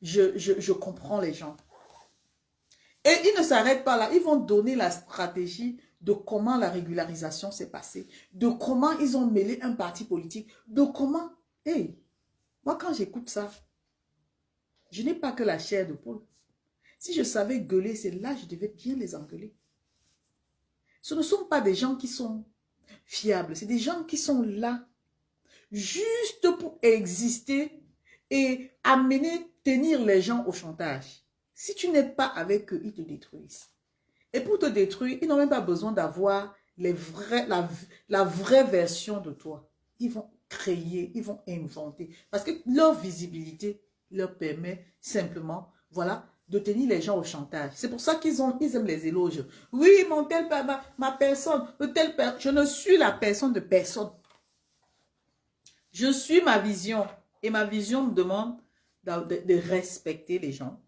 je comprends les gens. Et ils ne s'arrêtent pas là. Ils vont donner la stratégie de comment la régularisation s'est passée, de comment ils ont mêlé un parti politique, de comment... Hey, moi, quand j'écoute ça, je n'ai pas que la chair de poule. Si je savais gueuler, c'est là que je devais bien les engueuler. Ce ne sont pas des gens qui sont fiables. C'est des gens qui sont là juste pour exister et amener, tenir les gens au chantage. Si tu n'es pas avec eux, ils te détruisent. Et pour te détruire, ils n'ont même pas besoin d'avoir la vraie version de toi. Ils vont créer, ils vont inventer. Parce que leur visibilité leur permet simplement, voilà, de tenir les gens au chantage. C'est pour ça qu'ils aiment les éloges. Oui, mon tel, ma personne, je ne suis la personne de personne. Je suis ma vision. Et ma vision me demande de respecter les gens.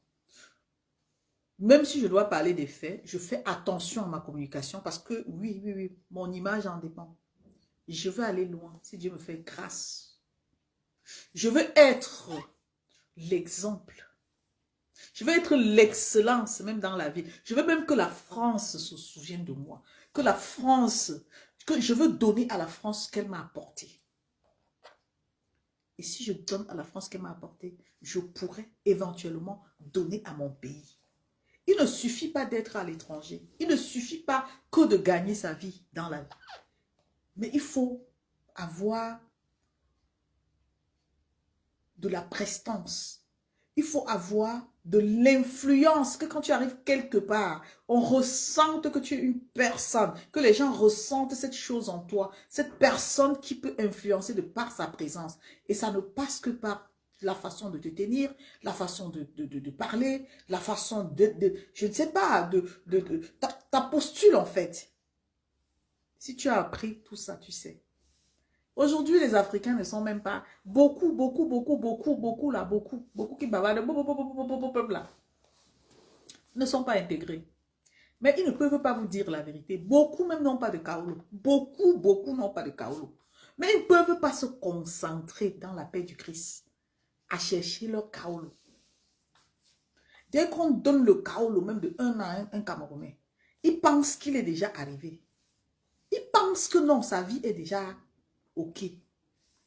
Même si je dois parler des faits, je fais attention à ma communication parce que, oui, mon image en dépend. Je veux aller loin si Dieu me fait grâce. Je veux être l'exemple. Je veux être l'excellence même dans la vie. Je veux même que la France se souvienne de moi. Que la France, que je veux donner à la France ce qu'elle m'a apporté. Et si je donne à la France ce qu'elle m'a apporté, je pourrais éventuellement donner à mon pays. Il ne suffit pas d'être à l'étranger. Il ne suffit pas que de gagner sa vie dans la vie. Mais il faut avoir de la prestance. Il faut avoir de l'influence, que quand tu arrives quelque part, on ressente que tu es une personne, que les gens ressentent cette chose en toi, cette personne qui peut influencer de par sa présence. Et ça ne passe que par la façon de te tenir, la façon de parler, la façon je ne sais pas, ta posture en fait. Si tu as appris tout ça, tu sais. Aujourd'hui, les Africains ne sont même pas beaucoup qui bavardent, là, ne sont pas intégrés. Mais ils ne peuvent pas vous dire la vérité. Beaucoup même n'ont pas de kaolo. Beaucoup n'ont pas de kaolo. Mais ils ne peuvent pas se concentrer dans la paix du Christ à chercher leur kaolo. Dès qu'on donne le kaolo même de un à un Camerounais, il pense qu'il est déjà arrivé. Il pense que non, sa vie est déjà ok.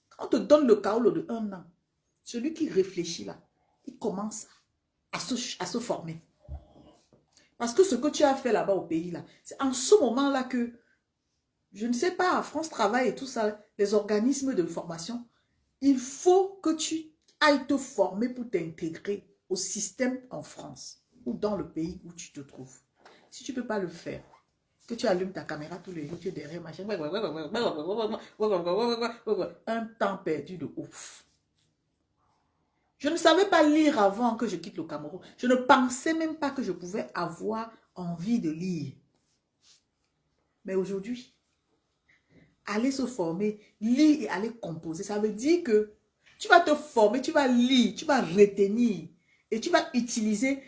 Quand on te donne le kaolo de un an, celui qui réfléchit là, il commence à se former. Parce que ce que tu as fait là-bas au pays là, c'est en ce moment-là que, je ne sais pas, France Travail et tout ça, les organismes de formation, il faut que tu ailles te former pour t'intégrer au système en France ou dans le pays où tu te trouves. Si tu ne peux pas le faire, que tu allumes ta caméra tous les jours, tu es derrière, machin, un temps perdu de ouf. Je ne savais pas lire avant que je quitte le Cameroun. Je ne pensais même pas que je pouvais avoir envie de lire. Mais aujourd'hui, aller se former, lire et aller composer, ça veut dire que tu vas te former, tu vas lire, tu vas retenir et tu vas utiliser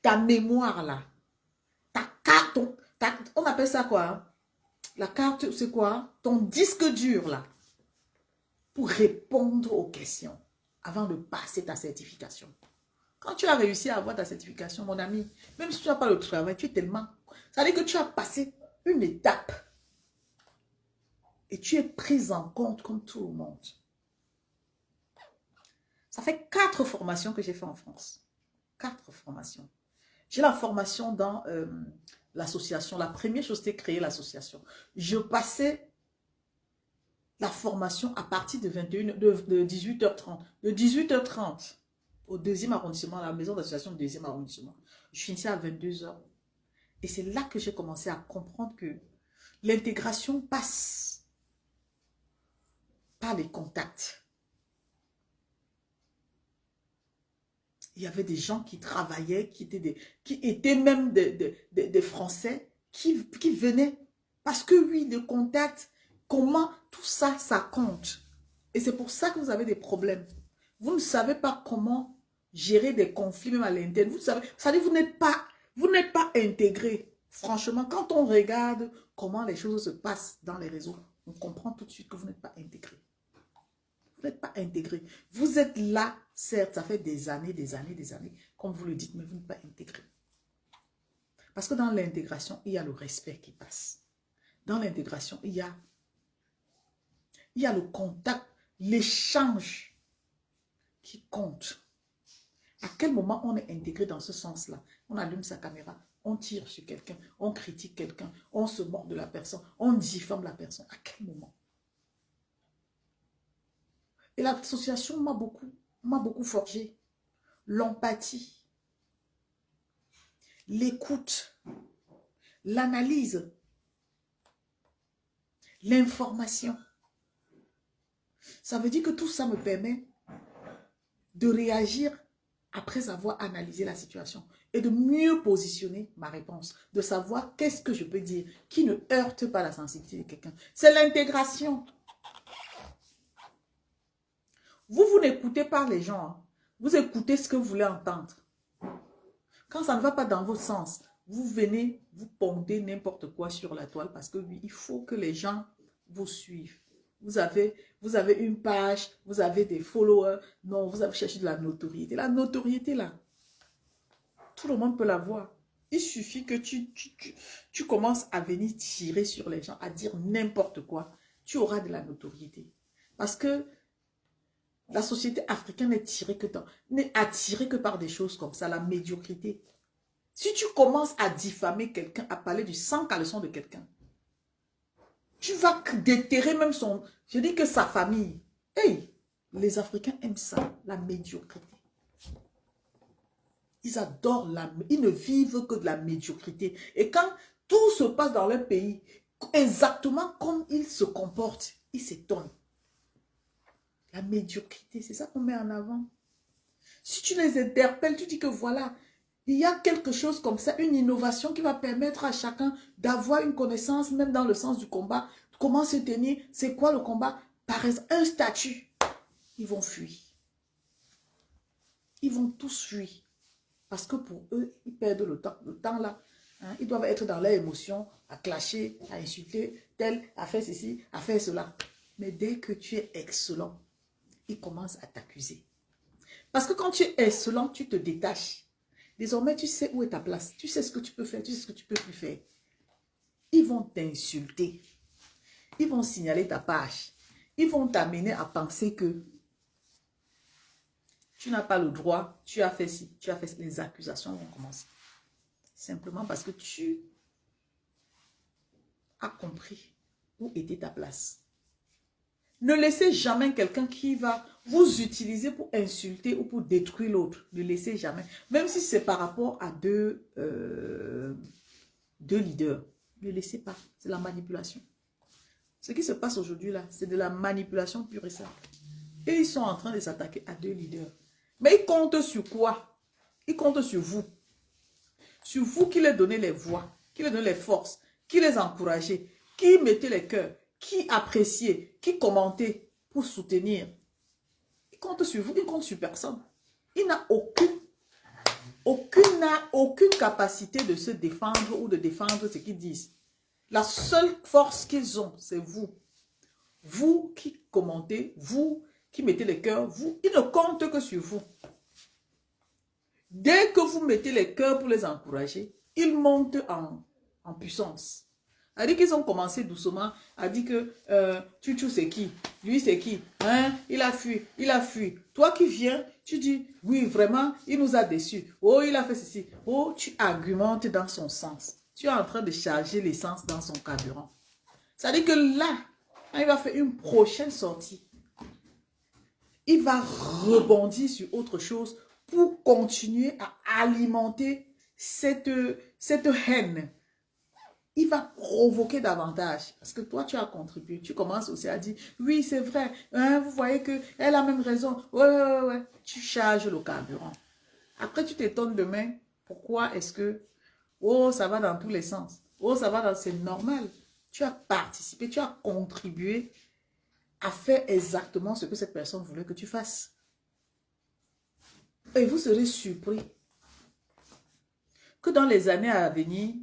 ta mémoire là. Ta carte, on appelle ça quoi? Hein? La carte, c'est quoi? Ton disque dur là. Pour répondre aux questions avant de passer ta certification. Quand tu as réussi à avoir ta certification, mon ami, même si tu n'as pas le travail, tu es tellement... Ça veut dire que tu as passé une étape et tu es prise en compte comme tout le monde. Ça fait 4 formations que j'ai fait en France. 4 formations. J'ai la formation dans l'association. La première chose, c'était créer l'association. Je passais la formation à partir de 18h30. De 18h30 au 2e arrondissement, la maison d'association du 2e arrondissement. Je finissais à 22h. Et c'est là que j'ai commencé à comprendre que l'intégration passe par les contacts. Il y avait des gens qui travaillaient, qui étaient même des Français, qui venaient. Parce que oui, le contact, comment tout ça, ça compte. Et c'est pour ça que vous avez des problèmes. Vous ne savez pas comment gérer des conflits même à l'interne. Vous savez, ça dit, vous n'êtes pas intégré. Franchement, quand on regarde comment les choses se passent dans les réseaux, on comprend tout de suite que vous n'êtes pas intégré. Vous n'êtes pas intégré. Vous êtes là, certes, ça fait des années, comme vous le dites, mais vous n'êtes pas intégré. Parce que dans l'intégration, il y a le respect qui passe. Dans l'intégration, il y a le contact, l'échange qui compte. À quel moment on est intégré dans ce sens-là? On allume sa caméra, on tire sur quelqu'un, on critique quelqu'un, on se moque de la personne, on diffame la personne. À quel moment? Et l'association m'a beaucoup forgé. L'empathie, l'écoute, l'analyse, l'information. Ça veut dire que tout ça me permet de réagir après avoir analysé la situation et de mieux positionner ma réponse, de savoir qu'est-ce que je peux dire qui ne heurte pas la sensibilité de quelqu'un. C'est l'intégration. Vous n'écoutez pas les gens, hein. Vous écoutez ce que vous voulez entendre. Quand ça ne va pas dans votre sens, vous venez, vous pondez n'importe quoi sur la toile parce que oui, il faut que les gens vous suivent. Vous avez une page, vous avez des followers. Non, vous avez cherché de la notoriété. La notoriété, là, tout le monde peut la voir. Il suffit que tu commences à venir tirer sur les gens, à dire n'importe quoi. Tu auras de la notoriété. Parce que la société africaine n'est attirée que par des choses comme ça, la médiocrité. Si tu commences à diffamer quelqu'un, à parler du sang caleçon de quelqu'un, tu vas déterrer même je dis que sa famille. Hey, les Africains aiment ça, la médiocrité. Ils adorent ils ne vivent que de la médiocrité. Et quand tout se passe dans leur pays, exactement comme ils se comportent, ils s'étonnent. La médiocrité, c'est ça qu'on met en avant. Si tu les interpelles, tu dis que voilà, il y a quelque chose comme ça, une innovation qui va permettre à chacun d'avoir une connaissance, même dans le sens du combat. Comment se tenir, c'est quoi le combat? Par exemple, un statut, ils vont fuir. Ils vont tous fuir. Parce que pour eux, ils perdent le temps. Le temps là, hein, ils doivent être dans leurs émotions, à clasher, à insulter, tel, à faire ceci, à faire cela. Mais dès que tu es excellent, ils commencent à t'accuser. Parce que quand tu es excellent, tu te détaches. Désormais, tu sais où est ta place. Tu sais ce que tu peux faire, tu sais ce que tu ne peux plus faire. Ils vont t'insulter. Ils vont signaler ta page. Ils vont t'amener à penser que tu n'as pas le droit, tu as fait ci, tu as fait ci. Les accusations vont commencer. Simplement parce que tu as compris où était ta place. Ne laissez jamais quelqu'un qui va vous utiliser pour insulter ou pour détruire l'autre. Ne laissez jamais. Même si c'est par rapport à deux leaders. Ne laissez pas. C'est la manipulation. Ce qui se passe aujourd'hui là, c'est de la manipulation pure et simple. Et ils sont en train de s'attaquer à deux leaders. Mais ils comptent sur quoi? Ils comptent sur vous. Sur vous qui les donnez les voix, qui les donnez les forces, qui les encouragez, qui mettez les cœurs, qui appréciez, qui commentez pour soutenir. Ils comptent sur vous, ils comptent sur personne. Il n'a aucune capacité de se défendre ou de défendre ce qu'ils disent. La seule force qu'ils ont, c'est vous. Vous qui commentez, vous qui mettez les cœurs, vous, ils ne comptent que sur vous. Dès que vous mettez les cœurs pour les encourager, ils montent en puissance. A dit qu'ils ont commencé doucement, a dit que Tutu c'est qui? Lui c'est qui? Hein? Il a fui, il a fui. Toi qui viens, tu dis, oui vraiment, il nous a déçus. Oh, il a fait ceci. Oh, tu argumentes dans son sens. Tu es en train de charger l'essence dans son carburant. Ça veut dire que là, quand il va faire une prochaine sortie, il va rebondir sur autre chose pour continuer à alimenter cette haine. Il va provoquer davantage. Parce que toi, tu as contribué. Tu commences aussi à dire, oui, c'est vrai. Hein, vous voyez qu'elle a même raison. Ouais. Tu charges le carburant. Après, tu t'étonnes demain. Pourquoi est-ce que, oh, ça va dans tous les sens. Oh, ça va dans... C'est normal. Tu as participé, tu as contribué à faire exactement ce que cette personne voulait que tu fasses. Et vous serez surpris que dans les années à venir,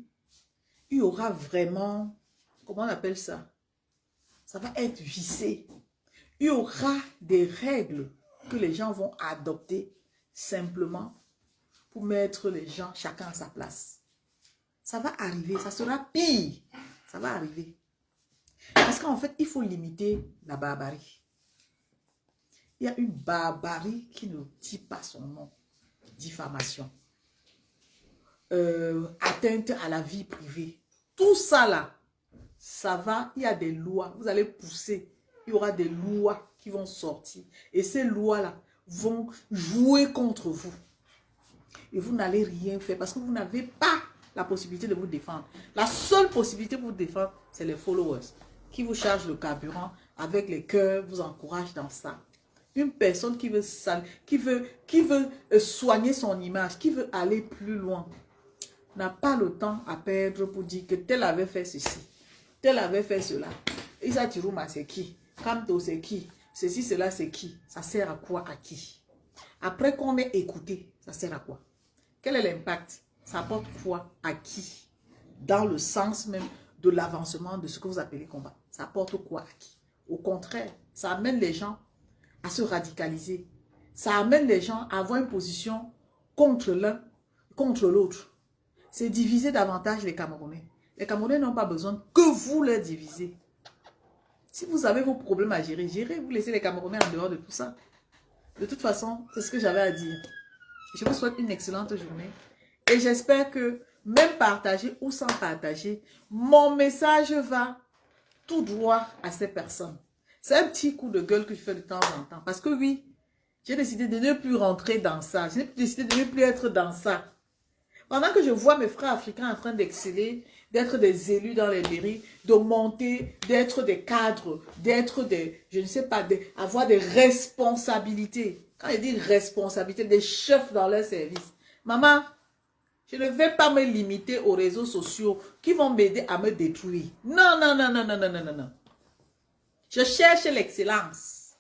il y aura vraiment, comment on appelle ça? Ça va être vissé. Il y aura des règles que les gens vont adopter simplement pour mettre les gens chacun à sa place. Ça va arriver, ça sera pire. Ça va arriver. Parce qu'en fait, il faut limiter la barbarie. Il y a une barbarie qui ne dit pas son nom. Diffamation. Atteinte à la vie privée. Tout ça là, ça va, il y a des lois. Vous allez pousser. Il y aura des lois qui vont sortir. Et ces lois-là vont jouer contre vous. Et vous n'allez rien faire parce que vous n'avez pas la possibilité de vous défendre. La seule possibilité pour vous défendre, c'est les followers qui vous chargent le carburant avec les cœurs, vous encouragent dans ça. Une personne qui veut soigner son image, qui veut aller plus loin, n'a pas le temps à perdre pour dire que tel avait fait ceci, tel avait fait cela. Isa Tiruma, c'est qui? Kamto, c'est qui? Ceci, cela, c'est qui? Ça sert à quoi, à qui? Après qu'on ait écouté, ça sert à quoi? Quel est l'impact? Ça apporte quoi à qui? Dans le sens même de l'avancement de ce que vous appelez combat. Ça apporte quoi à qui? Au contraire, ça amène les gens à se radicaliser. Ça amène les gens à avoir une position contre l'un, contre l'autre. C'est diviser davantage les Camerounais. Les Camerounais n'ont pas besoin que vous les divisez. Si vous avez vos problèmes à gérer, gérez, vous laissez les Camerounais en dehors de tout ça. De toute façon, c'est ce que j'avais à dire. Je vous souhaite une excellente journée. Et j'espère que, même partagé ou sans partager, mon message va tout droit à ces personnes. C'est un petit coup de gueule que je fais de temps en temps. Parce que oui, j'ai décidé de ne plus rentrer dans ça. J'ai décidé de ne plus être dans ça. Pendant que je vois mes frères africains en train d'exceller, d'être des élus dans les mairies, de monter, d'être des cadres, d'être des, je ne sais pas, avoir des responsabilités. Quand je dis responsabilité, des chefs dans leur service. Maman, je ne vais pas me limiter aux réseaux sociaux qui vont m'aider à me détruire. Non, non, non, non, non, non, non, non, non. Je cherche l'excellence.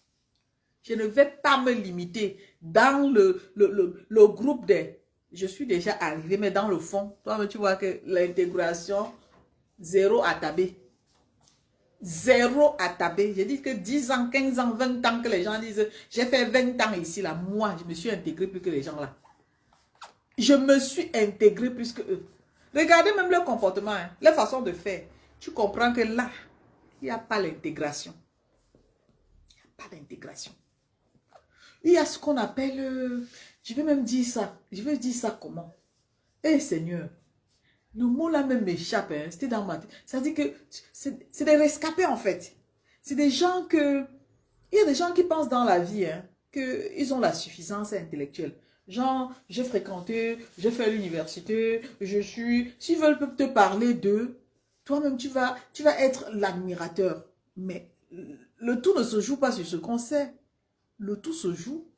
Je ne vais pas me limiter dans le groupe des... Je suis déjà arrivé, mais dans le fond, toi, tu vois que l'intégration, zéro à taber. Zéro à taber. J'ai dit que 10 ans, 15 ans, 20 ans que les gens disent, j'ai fait 20 ans ici, là. Moi, je me suis intégré plus que les gens là. Je me suis intégré plus que eux. Regardez même leur comportement, hein, leur façon de faire. Tu comprends que là, il n'y a pas l'intégration. Il n'y a pas d'intégration. Il y a ce qu'on appelle, je vais même dire ça. Je vais dire ça comment? Eh Seigneur, le mot là même m'échappe. Hein, c'était dans ma tête. Ça dit que c'est des rescapés en fait. C'est des gens que... Il y a des gens qui pensent dans la vie hein, qu'ils ont la suffisance intellectuelle. Genre, j'ai fréquenté, j'ai fait l'université, je suis... S'ils veulent te parler d'eux, toi-même tu vas être l'admirateur. Mais le tout ne se joue pas sur ce qu'on sait. Le tout se joue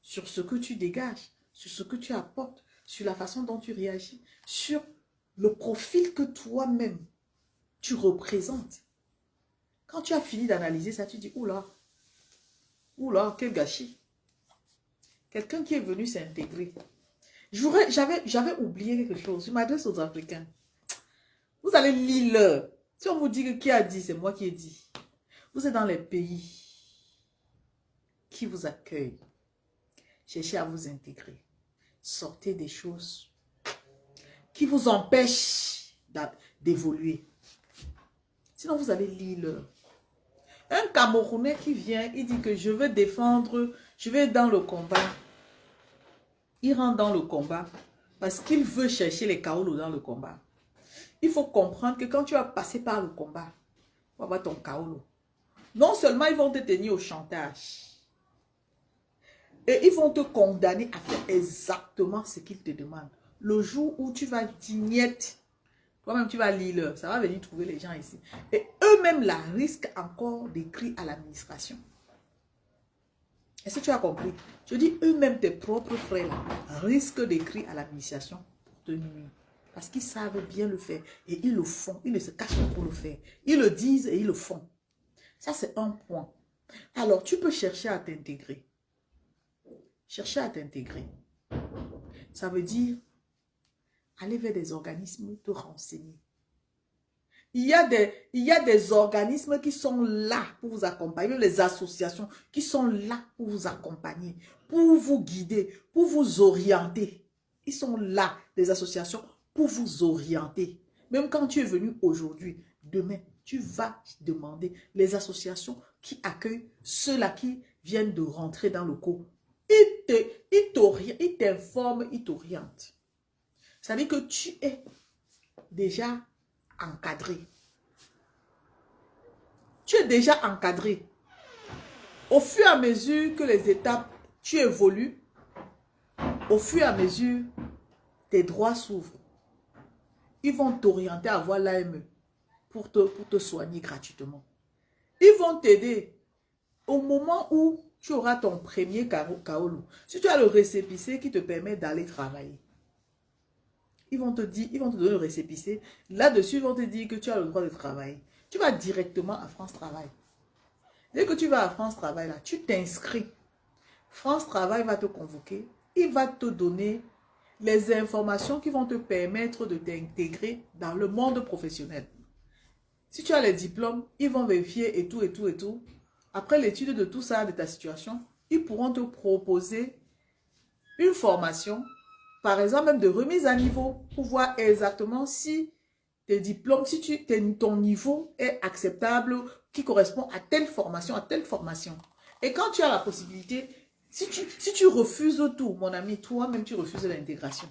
sur ce que tu dégages, sur ce que tu apportes, sur la façon dont tu réagis, sur le profil que toi-même tu représentes. Quand tu as fini d'analyser ça, tu dis, oula, oula, quel gâchis. Quelqu'un qui est venu s'intégrer. J'avais oublié quelque chose. Je m'adresse aux Africains. Vous allez lire. Si on vous dit que qui a dit, c'est moi qui ai dit. Vous êtes dans les pays qui vous accueillent. Cherchez à vous intégrer. Sortez des choses qui vous empêchent d'évoluer. Sinon, vous allez lire. Un Camerounais qui vient, il dit que je veux défendre, je vais dans le combat. Il rentre dans le combat parce qu'il veut chercher les kaolos dans le combat. Il faut comprendre que quand tu vas passer par le combat, tu vas avoir ton kaolo. Non seulement ils vont te tenir au chantage, et ils vont te condamner à faire exactement ce qu'ils te demandent. Le jour où tu vas dire, toi-même tu vas lire, ça va venir trouver les gens ici. Et eux-mêmes là risquent encore d'écrire à l'administration. Est-ce que tu as compris? Je dis eux-mêmes, tes propres frères là, risquent d'écrire à l'administration pour te nuire. Parce qu'ils savent bien le faire. Et ils le font. Ils ne se cachent pas pour le faire. Ils le disent et ils le font. Ça c'est un point. Alors tu peux chercher à t'intégrer. Chercher à t'intégrer. Ça veut dire aller vers des organismes, te renseigner. Il y a des organismes qui sont là pour vous accompagner, les associations qui sont là pour vous accompagner, pour vous guider, pour vous orienter. Ils sont là, les associations, pour vous orienter. Même quand tu es venu aujourd'hui, demain, tu vas demander les associations qui accueillent ceux-là qui viennent de rentrer dans le cours. Ils t'informent, ils t'orientent. Ça veut dire que tu es déjà encadré. Tu es déjà encadré. Au fur et à mesure que les étapes, tu évolues, au fur et à mesure, tes droits s'ouvrent. Ils vont t'orienter à voir l'AME pour te soigner gratuitement. Ils vont t'aider au moment où tu auras ton premier kaolo. Si tu as le récépissé qui te permet d'aller travailler, ils vont te donner le récépissé. Là-dessus, ils vont te dire que tu as le droit de travailler. Tu vas directement à France Travail. Dès que tu vas à France Travail, là, tu t'inscris. France Travail va te convoquer. Il va te donner les informations qui vont te permettre de t'intégrer dans le monde professionnel. Si tu as les diplômes, ils vont vérifier et tout, et tout, et tout. Après l'étude de tout ça, de ta situation, ils pourront te proposer une formation, par exemple même de remise à niveau, pour voir exactement si tes diplômes, si ton niveau est acceptable, qui correspond à telle formation, à telle formation. Et quand tu as la possibilité, si tu refuses tout, mon ami, toi-même tu refuses l'intégration.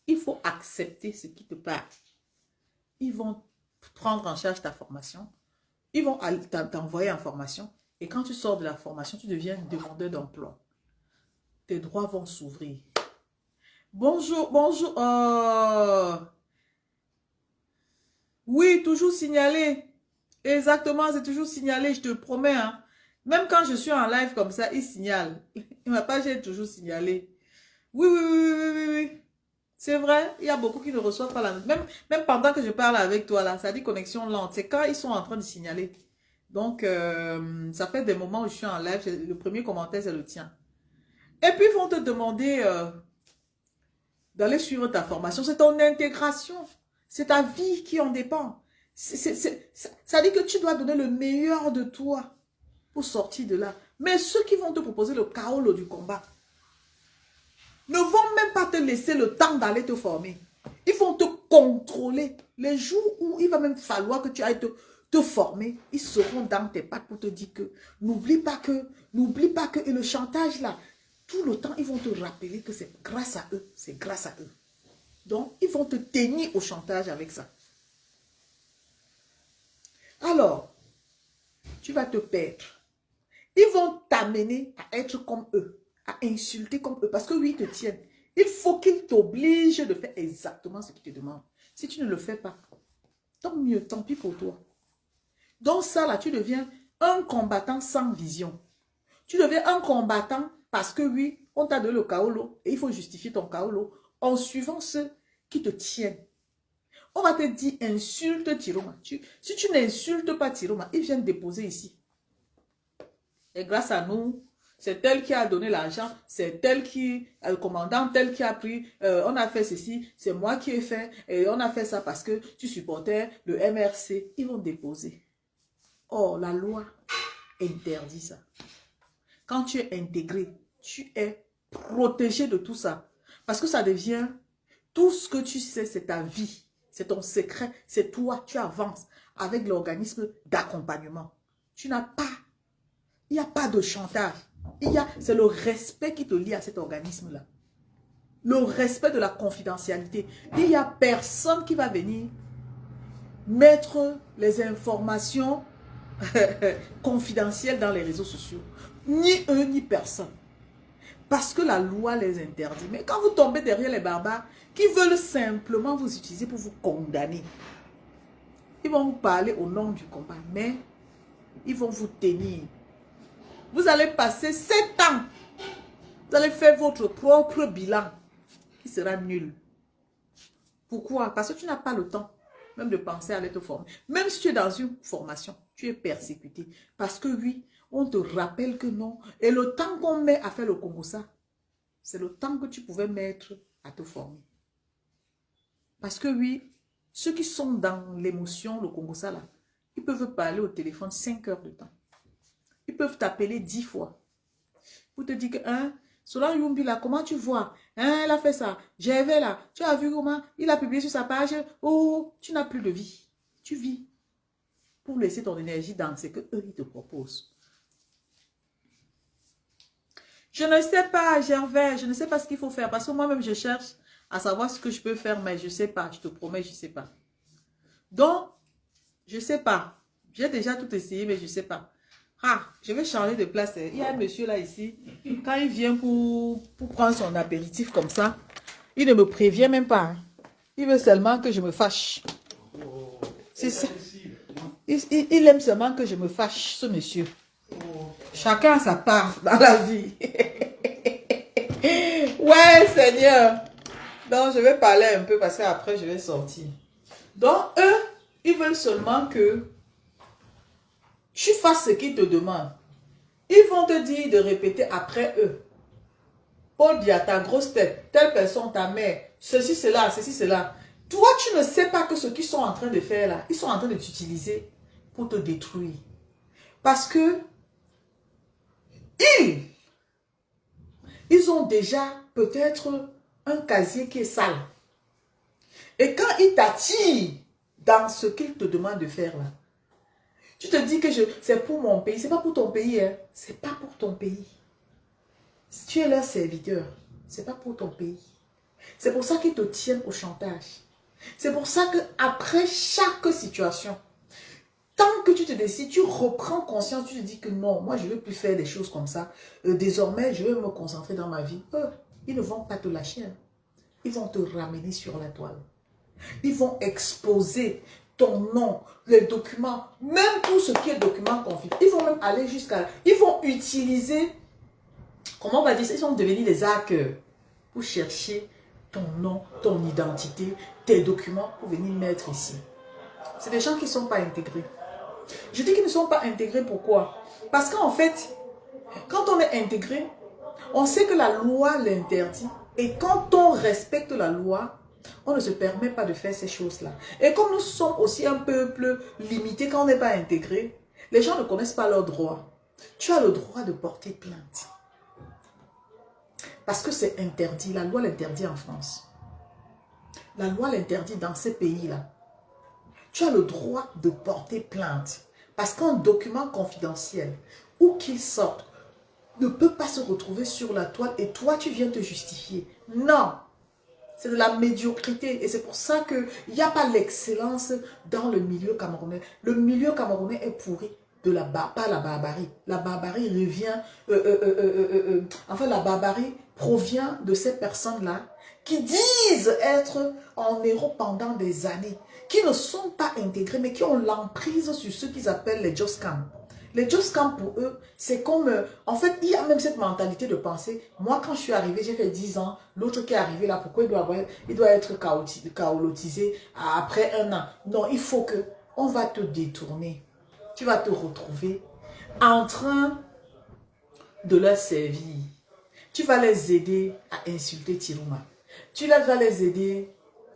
Il faut accepter ce qui te parle. Ils vont prendre en charge ta formation. Ils vont t'envoyer en formation. Et quand tu sors de la formation, tu deviens demandeur d'emploi. Tes droits vont s'ouvrir. Bonjour, bonjour. Oui, toujours signalé. Exactement, c'est toujours signalé, je te promets. Hein. Même quand je suis en live comme ça, il signale. Ma page est toujours signalée. Oui, oui, oui, oui, oui, oui. C'est vrai, il y a beaucoup qui ne reçoivent pas la note. Même pendant que je parle avec toi, là, ça dit connexion lente. C'est quand ils sont en train de signaler. Donc, ça fait des moments où je suis en live. Le premier commentaire, c'est le tien. Et puis, ils vont te demander d'aller suivre ta formation. C'est ton intégration. C'est ta vie qui en dépend. Ça dit que tu dois donner le meilleur de toi pour sortir de là. Mais ceux qui vont te proposer le chaos du combat ne vont même pas te laisser le temps d'aller te former. Ils vont te contrôler. Les jours où il va même falloir que tu ailles te former, ils seront dans tes pattes pour te dire que n'oublie pas que, et le chantage là, tout le temps, ils vont te rappeler que c'est grâce à eux, c'est grâce à eux. Donc, ils vont te tenir au chantage avec ça. Alors, tu vas te perdre. Ils vont t'amener à être comme eux, à insulter comme eux, parce que oui, ils te tiennent. Il faut qu'ils t'obligent de faire exactement ce qu'ils te demandent. Si tu ne le fais pas, tant mieux, tant pis pour toi. Donc ça, là, tu deviens un combattant sans vision. Tu deviens un combattant parce que oui, on t'a donné le kaolo et il faut justifier ton kaolo en suivant ceux qui te tiennent. On va te dire, insulte Tiroma. Si tu n'insultes pas Tiroma, ils viennent déposer ici. Et grâce à nous, c'est elle qui a donné l'argent, c'est elle qui, le commandant tel qui a pris, on a fait ceci, c'est moi qui ai fait, et on a fait ça parce que tu supportais le MRC. Ils vont déposer. Or, la loi interdit ça. Quand tu es intégré, tu es protégé de tout ça. Parce que ça devient, tout ce que tu sais, c'est ta vie. C'est ton secret, c'est toi, tu avances avec l'organisme d'accompagnement. Tu n'as pas, il n'y a pas de chantage. C'est le respect qui te lie à cet organisme-là. Le respect de la confidentialité. Il n'y a personne qui va venir mettre les informations confidentielles dans les réseaux sociaux. Ni eux, ni personne. Parce que la loi les interdit. Mais quand vous tombez derrière les barbares qui veulent simplement vous utiliser pour vous condamner, ils vont vous parler au nom du combat, mais ils vont vous tenir. Vous allez passer 7 ans. Vous allez faire votre propre bilan qui sera nul. Pourquoi? Parce que tu n'as pas le temps même de penser à aller te former. Même si tu es dans une formation, tu es persécuté. Parce que oui, on te rappelle que non. Et le temps qu'on met à faire le Congossa, c'est le temps que tu pouvais mettre à te former. Parce que oui, Ceux qui sont dans l'émotion, le Congo, ça là, ils peuvent parler au téléphone 5 heures de temps. Ils peuvent t'appeler 10 fois. Pour te dire que, hein, Solange Youmbi là, comment tu vois? Hein, elle a fait ça. J'avais là. Tu as vu comment il a publié sur sa page? Oh, tu n'as plus de vie. Tu vis pour laisser ton énergie dans ce que eux ils te proposent. Je ne sais pas, Gervais, je ne sais pas ce qu'il faut faire parce que moi-même je cherche à savoir ce que je peux faire, mais je ne sais pas. Je te promets, je ne sais pas. Donc, je ne sais pas. J'ai déjà tout essayé, mais je ne sais pas. Ah, je vais changer de place. Il y a un monsieur là ici. Quand il vient pour prendre son apéritif comme ça, il ne me prévient même pas. Hein. Il veut seulement que je me fâche. C'est ça. Il aime seulement que je me fâche, ce monsieur. Chacun a sa part dans la vie. Ouais, Seigneur. Donc, je vais parler un peu parce qu'après, je vais sortir. Donc, eux, ils veulent seulement que tu fasses ce qu'ils te demandent. Ils vont te dire de répéter après eux. Paul dit à ta grosse tête, telle personne, ta mère, ceci, cela, ceci, cela. Toi, tu ne sais pas que ce qu'ils sont en train de faire là, ils sont en train de t'utiliser pour te détruire. Parce que ils ont déjà peut-être un casier qui est sale. Et quand ils t'attirent dans ce qu'ils te demandent de faire là, tu te dis que c'est pour mon pays. Ce n'est pas pour ton pays. Hein. Ce n'est pas pour ton pays. Si tu es leur serviteur, ce n'est pas pour ton pays. C'est pour ça qu'ils te tiennent au chantage. C'est pour ça qu'après chaque situation, tant que tu te décides, tu reprends conscience, tu te dis que non, moi je ne veux plus faire des choses comme ça. Désormais, je veux me concentrer dans ma vie. Eux, ils ne vont pas te lâcher. Hein. Ils vont te ramener sur la toile. Ils vont exposer ton nom, les documents, même tout ce qui est document confidentiel. Ils vont même aller jusqu'à... Ils vont utiliser, comment on va dire ça, ils vont devenir des hackers pour chercher ton nom, ton identité, tes documents pour venir mettre ici. C'est des gens qui ne sont pas intégrés. Je dis qu'ils ne sont pas intégrés, pourquoi? Parce qu'en fait, quand on est intégré, on sait que la loi l'interdit. Et quand on respecte la loi, on ne se permet pas de faire ces choses-là. Et comme nous sommes aussi un peuple limité quand on n'est pas intégré, les gens ne connaissent pas leurs droits. Tu as le droit de porter plainte. Parce que c'est interdit. La loi l'interdit en France. La loi l'interdit dans ces pays-là. Tu as le droit de porter plainte. Parce qu'un document confidentiel, où qu'il sorte, ne peut pas se retrouver sur la toile et toi, tu viens te justifier. Non. C'est de la médiocrité. Et c'est pour ça qu'il n'y a pas l'excellence dans le milieu camerounais. Le milieu camerounais est pourri. Pas la barbarie. La barbarie revient... enfin, la barbarie provient de ces personnes-là qui disent être en héros pendant des années, qui ne sont pas intégrés, mais qui ont l'emprise sur ceux qu'ils appellent les Joscam. Les Joscam, pour eux, c'est comme... en fait, il y a même cette mentalité de penser, moi, quand je suis arrivé, j'ai fait 10 ans, l'autre qui est arrivé là, pourquoi il doit être chaotisé après 1 an? Non, il faut que... On va te détourner. Tu vas te retrouver en train de leur servir. Tu vas les aider à insulter Tirouma. Tu vas les aider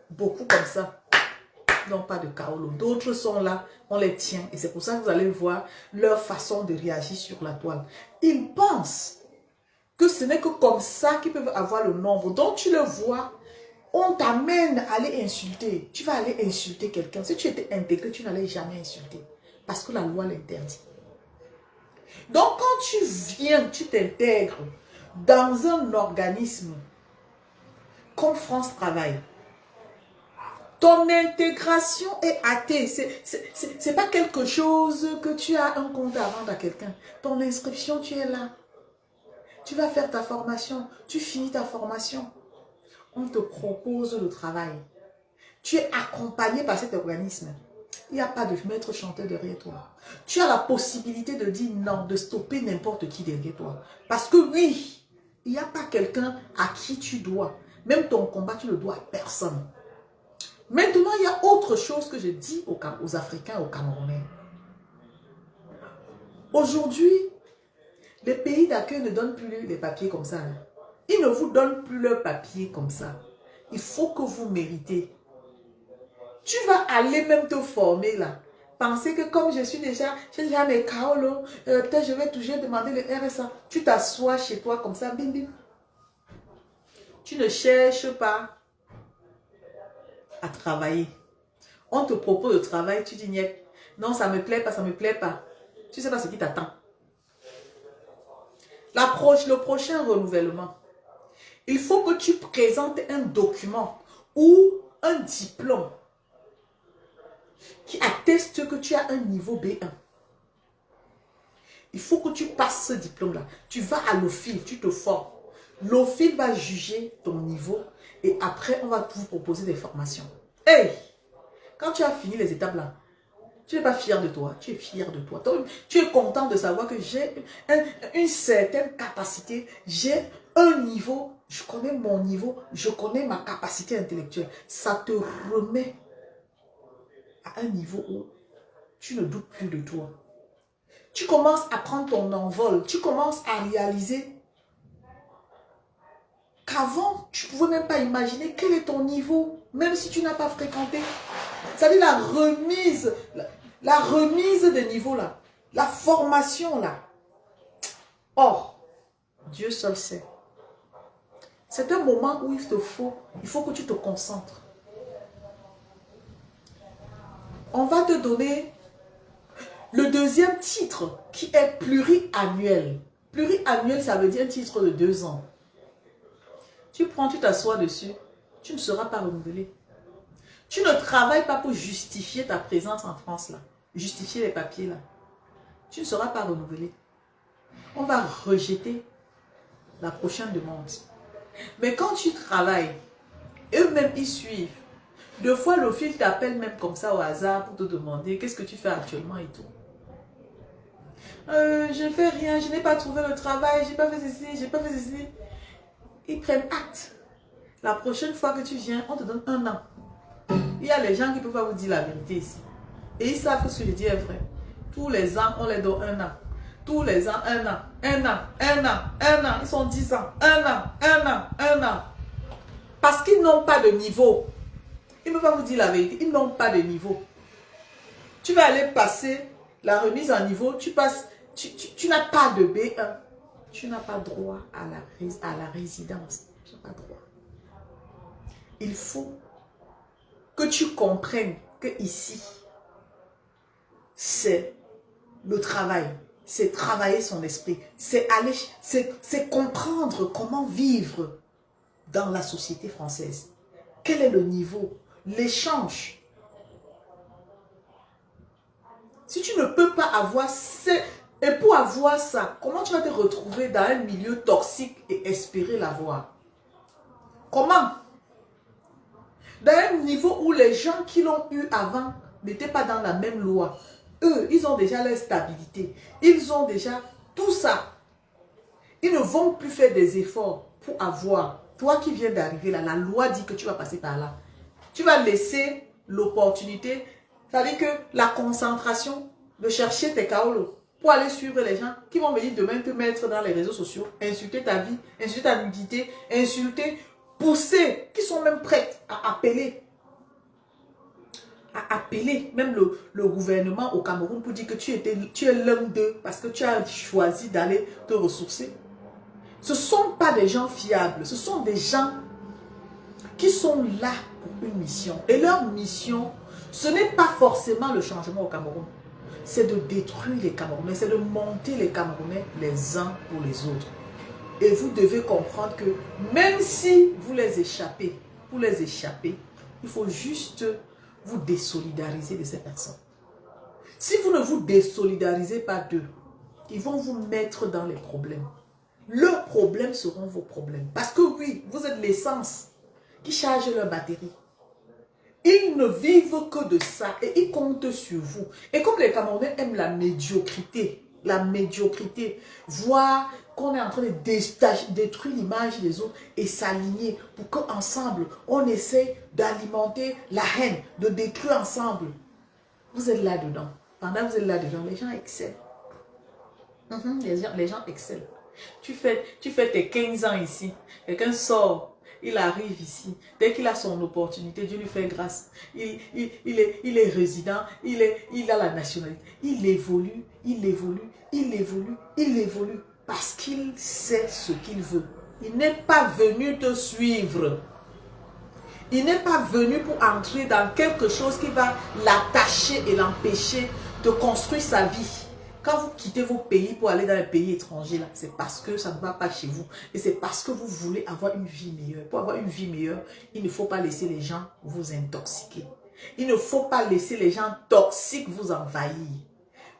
beaucoup comme ça. Non, pas de Kaolo. D'autres sont là, on les tient. Et c'est pour ça que vous allez voir leur façon de réagir sur la toile. Ils pensent que ce n'est que comme ça qu'ils peuvent avoir le nombre. Donc tu le vois, on t'amène à aller insulter. Tu vas aller insulter quelqu'un. Si tu étais intégré, tu n'allais jamais insulter. Parce que la loi l'interdit. Donc quand tu viens, tu t'intègres dans un organisme comme France Travail, ton intégration est hâtée. C'est pas quelque chose que tu as un compte à rendre à quelqu'un. Ton inscription, tu es là. Tu vas faire ta formation. Tu finis ta formation. On te propose le travail. Tu es accompagné par cet organisme. Il n'y a pas de maître chanteur derrière toi. Tu as la possibilité de dire non, de stopper n'importe qui derrière toi. Parce que oui, il n'y a pas quelqu'un à qui tu dois. Même ton combat, tu ne le dois à personne. Maintenant, il y a autre chose que je dis aux Africains, aux Camerounais. Aujourd'hui, les pays d'accueil ne donnent plus les papiers comme ça. Ils ne vous donnent plus leurs papiers comme ça. Il faut que vous méritez. Tu vas aller même te former là. Penser que comme j'ai déjà mes kaolos, peut-être je vais toujours demander le RSA. Tu t'assois chez toi comme ça, bim bim. Tu ne cherches pas à travailler. On te propose le travail, tu dis niet. Non, ça me plaît pas, ça me plaît pas. Tu sais pas ce qui t'attend. Le prochain renouvellement, il faut que tu présentes un document ou un diplôme qui atteste que tu as un niveau B1. Il faut que tu passes ce diplôme-là. Tu vas à l'OFIL, tu te formes. L'OFIL va juger ton niveau et après, on va vous proposer des formations. Hey! Quand tu as fini les étapes là, tu n'es pas fier de toi, tu es fier de toi. Tu es content de savoir que j'ai une certaine capacité, j'ai un niveau, je connais mon niveau, je connais ma capacité intellectuelle. Ça te remet à un niveau où tu ne doutes plus de toi. Tu commences à prendre ton envol, tu commences à réaliser qu'avant, tu ne pouvais même pas imaginer quel est ton niveau, même si tu n'as pas fréquenté. C'est-à-dire la remise de niveau là, la formation là. Or, Dieu seul sait. C'est un moment où il faut que tu te concentres. On va te donner le deuxième titre qui est pluriannuel. Pluriannuel, ça veut dire un titre de 2 ans. Tu prends, tu t'assois dessus, tu ne seras pas renouvelé. Tu ne travailles pas pour justifier ta présence en France là, justifier les papiers là. Tu ne seras pas renouvelé. On va rejeter la prochaine demande. Mais quand tu travailles, eux-mêmes ils suivent. 2 fois le fil t'appelle même comme ça au hasard pour te demander qu'est-ce que tu fais actuellement et tout. Je ne fais rien, je n'ai pas trouvé le travail, j'ai pas fait ceci, j'ai pas fait ceci. Ils prennent acte. La prochaine fois que tu viens, on te donne 1 an. Il y a les gens qui ne peuvent pas vous dire la vérité ici. Et ils savent que ce que je dis est vrai. Tous les ans, on les donne 1 an. Tous les ans, 1 an, 1 an, 1 an, 1 an. Ils sont 10 ans. 1 an, 1 an, 1 an. Parce qu'ils n'ont pas de niveau. Ils ne peuvent pas vous dire la vérité. Ils n'ont pas de niveau. Tu vas aller passer la remise en niveau. Tu n'as pas de B1. Tu n'as pas droit à la résidence. Tu n'as pas droit. Il faut que tu comprennes que ici, c'est le travail. C'est travailler son esprit. C'est comprendre comment vivre dans la société française. Quel est le niveau? L'échange. Si tu ne peux pas avoir et pour avoir ça, comment tu vas te retrouver dans un milieu toxique et espérer l'avoir? Comment? Dans un niveau où les gens qui l'ont eu avant n'étaient pas dans la même loi. Eux, ils ont déjà leur stabilité. Ils ont déjà tout ça. Ils ne vont plus faire des efforts pour avoir. Toi qui viens d'arriver là, la loi dit que tu vas passer par là. Tu vas laisser l'opportunité, c'est-à-dire que la concentration de chercher tes kaolos pour aller suivre les gens qui vont venir demain te mettre dans les réseaux sociaux, insulter ta vie, insulter ta nudité, insulter, pousser, qui sont même prêts à appeler même le gouvernement au Cameroun pour dire que tu es l'un d'eux parce que tu as choisi d'aller te ressourcer. Ce ne sont pas des gens fiables, ce sont des gens qui sont là pour une mission. Et leur mission, ce n'est pas forcément le changement au Cameroun. C'est de détruire les Camerounais, c'est de monter les Camerounais les uns pour les autres. Et vous devez comprendre que même si vous les échappez, pour les échapper, il faut juste vous désolidariser de ces personnes. Si vous ne vous désolidarisez pas d'eux, ils vont vous mettre dans les problèmes. Leurs problèmes seront vos problèmes. Parce que oui, vous êtes l'essence qui charge leur batterie. Ils ne vivent que de ça et ils comptent sur vous. Et comme les Camerounais aiment la médiocrité, voir qu'on est en train de détruire l'image des autres et s'aligner pour qu'ensemble, on essaie d'alimenter la haine, de détruire ensemble. Vous êtes là-dedans. Pendant que vous êtes là-dedans, les gens excellent. Les gens excellent. Tu fais tes 15 ans ici. Quelqu'un sort. il arrive ici. Dès qu'il a son opportunité, Dieu lui fait grâce. Il est résident, il a la nationalité. Il évolue, il évolue, il évolue, il évolue. Parce qu'il sait ce qu'il veut. Il n'est pas venu te suivre. Il n'est pas venu pour entrer dans quelque chose qui va l'attacher et l'empêcher de construire sa vie. Quand vous quittez vos pays pour aller dans un pays étranger, c'est parce que ça ne va pas chez vous. Et c'est parce que vous voulez avoir une vie meilleure. Pour avoir une vie meilleure, il ne faut pas laisser les gens vous intoxiquer. Il ne faut pas laisser les gens toxiques vous envahir.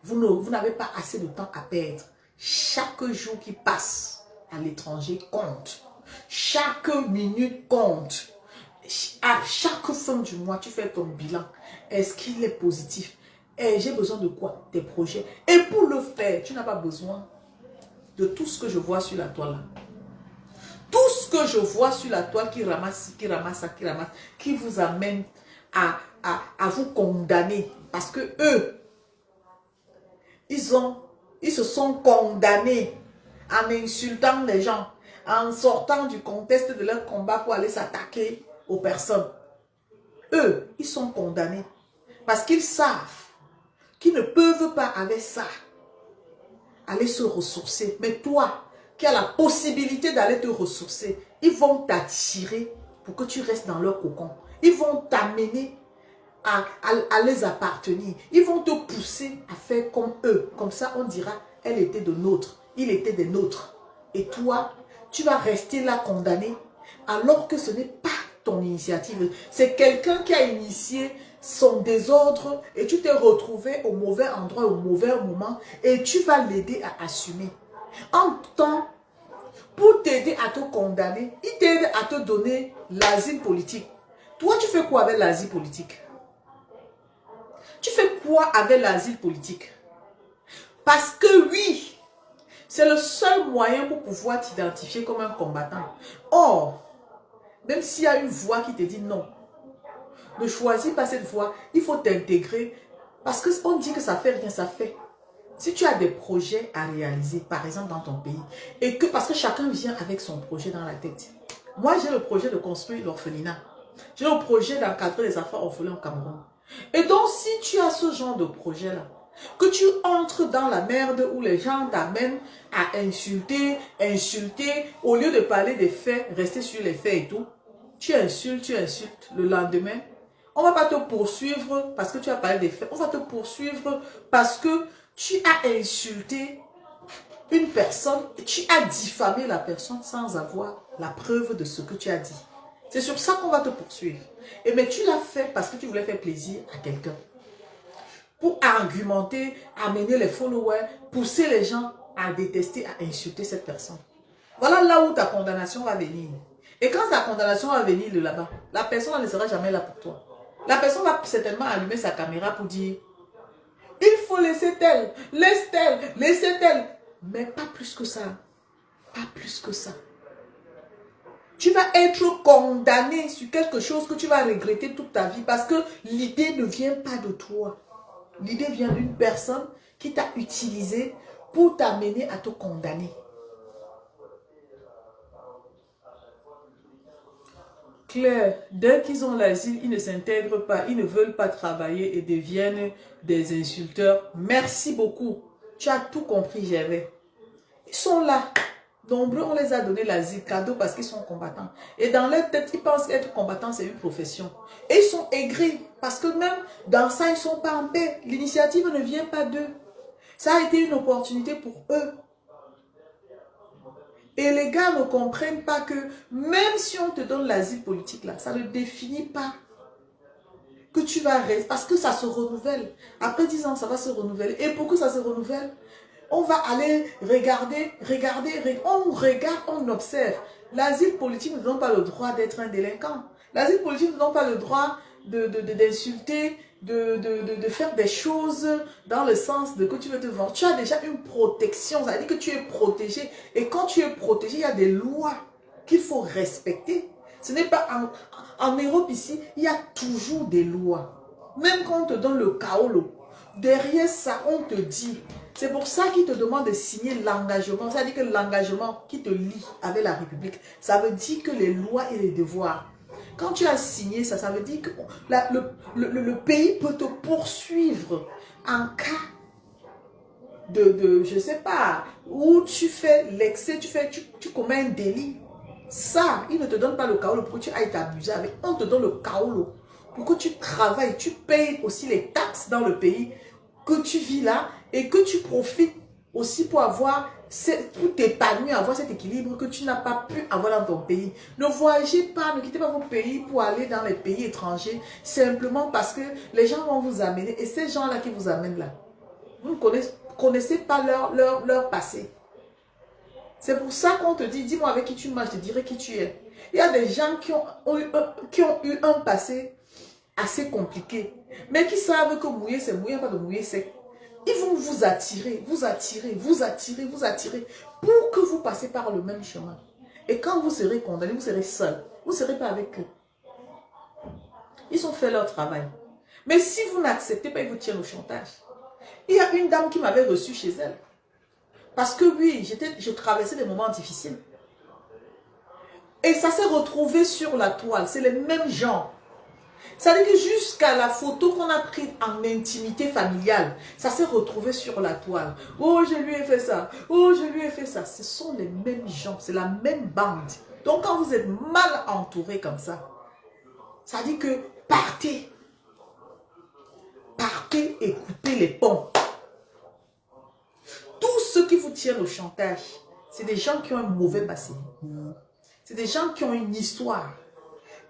Vous n'avez pas assez de temps à perdre. Chaque jour qui passe à l'étranger compte. Chaque minute compte. À chaque fin du mois, tu fais ton bilan. Est-ce qu'il est positif? J'ai besoin de quoi? Des projets. Et pour le faire, tu n'as pas besoin de tout ce que je vois sur la toile. Là. Tout ce que je vois sur la toile qui ramasse, qui vous amène à vous condamner. Parce que eux, ils se sont condamnés en insultant les gens, en sortant du contexte de leur combat pour aller s'attaquer aux personnes. Eux, ils sont condamnés parce qu'ils savent qu'ils ne peuvent pas avec ça aller se ressourcer. Mais toi, qui as la possibilité d'aller te ressourcer, ils vont t'attirer pour que tu restes dans leur cocon. Ils vont t'amener à les appartenir. Ils vont te pousser à faire comme eux. Comme ça, on dira, elle était de nôtres, il était des nôtres. Et toi, tu vas rester là condamné alors que ce n'est pas ton initiative. C'est quelqu'un qui a initié son désordre et tu t'es retrouvé au mauvais endroit, au mauvais moment et tu vas l'aider à assumer. En temps, pour t'aider à te condamner, il t'aide à te donner l'asile politique. Toi, tu fais quoi avec l'asile politique? Tu fais quoi avec l'asile politique? Parce que oui, c'est le seul moyen pour pouvoir t'identifier comme un combattant. Or, même s'il y a une voix qui te dit non, ne choisis pas cette voie, il faut t'intégrer. Parce qu'on dit que ça fait rien, ça fait. Si tu as des projets à réaliser, par exemple dans ton pays, et que parce que chacun vient avec son projet dans la tête. Moi, j'ai le projet de construire l'orphelinat. J'ai le projet d'encadrer les enfants orphelins au Cameroun. Et donc, si tu as ce genre de projet-là, que tu entres dans la merde où les gens t'amènent à insulter, au lieu de parler des faits, rester sur les faits et tout, tu insultes, le lendemain, on ne va pas te poursuivre parce que tu as parlé des faits, on va te poursuivre parce que tu as insulté une personne, tu as diffamé la personne sans avoir la preuve de ce que tu as dit. C'est sur ça qu'on va te poursuivre. Mais tu l'as fait parce que tu voulais faire plaisir à quelqu'un. Pour argumenter, amener les followers, pousser les gens à détester, à insulter cette personne. Voilà là où ta condamnation va venir. Et quand ta condamnation va venir de là-bas, la personne ne sera jamais là pour toi. La personne va certainement allumer sa caméra pour dire « Il faut laisser tel, laissez tel. » Mais pas plus que ça. Pas plus que ça. Tu vas être condamné sur quelque chose que tu vas regretter toute ta vie parce que l'idée ne vient pas de toi. L'idée vient d'une personne qui t'a utilisé pour t'amener à te condamner. Claire, dès qu'ils ont l'asile, ils ne s'intègrent pas, ils ne veulent pas travailler et deviennent des insulteurs. Merci beaucoup. Tu as tout compris, Gervais. Ils sont là. Nombreux, on les a donné l'asile cadeau parce qu'ils sont combattants. Et dans leur tête, ils pensent qu'être combattant, c'est une profession. Et ils sont aigris parce que même dans ça, ils ne sont pas en paix. L'initiative ne vient pas d'eux. Ça a été une opportunité pour eux. Et les gars ne comprennent pas que même si on te donne l'asile politique, là, ça ne définit pas que tu vas rester. Parce que ça se renouvelle. Après 10 ans, ça va se renouveler. Et pour que ça se renouvelle, on va aller regarder. On regarde, on observe. L'asile politique ne donne pas le droit d'être un délinquant. L'asile politique ne donne pas le droit d'insulter, de faire des choses dans le sens de que tu veux te vendre. Tu as déjà une protection, ça veut dire que tu es protégé. Et quand tu es protégé, il y a des lois qu'il faut respecter. Ce n'est pas en Europe ici, il y a toujours des lois. Même quand on te donne le chaos, Derrière ça, on te dit. C'est pour ça qu'il te demande de signer l'engagement. C'est-à-dire que l'engagement qui te lie avec la République, ça veut dire que les lois et les devoirs. Quand tu as signé ça, ça veut dire que le pays peut te poursuivre en cas je ne sais pas, où tu fais l'excès, tu commets un délit. Ça, il ne te donne pas le kaolo pour que tu ailles t'abuser avec. On te donne le kaolo pour que tu travailles, tu payes aussi les taxes dans le pays que tu vis là et que tu profites aussi pour pour t'épanouir, avoir cet équilibre que tu n'as pas pu avoir dans ton pays. Ne voyagez pas, ne quittez pas vos pays pour aller dans les pays étrangers simplement parce que les gens vont vous amener et ces gens-là qui vous amènent là, vous ne connaissez pas leur passé. C'est pour ça qu'on te dit, dis-moi avec qui tu marches, je te dirai qui tu es. Il y a des gens qui ont eu un passé assez compliqué, mais qui savent que mouiller, c'est mouiller, pas de mouiller sec. Ils vont vous attirer, vous attirer, vous attirer, vous attirer, pour que vous passez par le même chemin. Et quand vous serez condamné, vous serez seul. Vous ne serez pas avec eux. Ils ont fait leur travail. Mais si vous n'acceptez pas, ils vous tiennent au chantage. Il y a une dame qui m'avait reçu chez elle. Parce que oui, je traversais des moments difficiles. Et ça s'est retrouvé sur la toile. C'est les mêmes gens. Ça veut dire que jusqu'à la photo qu'on a prise en intimité familiale, ça s'est retrouvé sur la toile. Oh, je lui ai fait ça. Oh, je lui ai fait ça. Ce sont les mêmes gens. C'est la même bande. Donc, quand vous êtes mal entouré comme ça, ça dit que partez. Partez et coupez les ponts. Tous ceux qui vous tiennent au chantage, c'est des gens qui ont un mauvais passé. C'est des gens qui ont une histoire,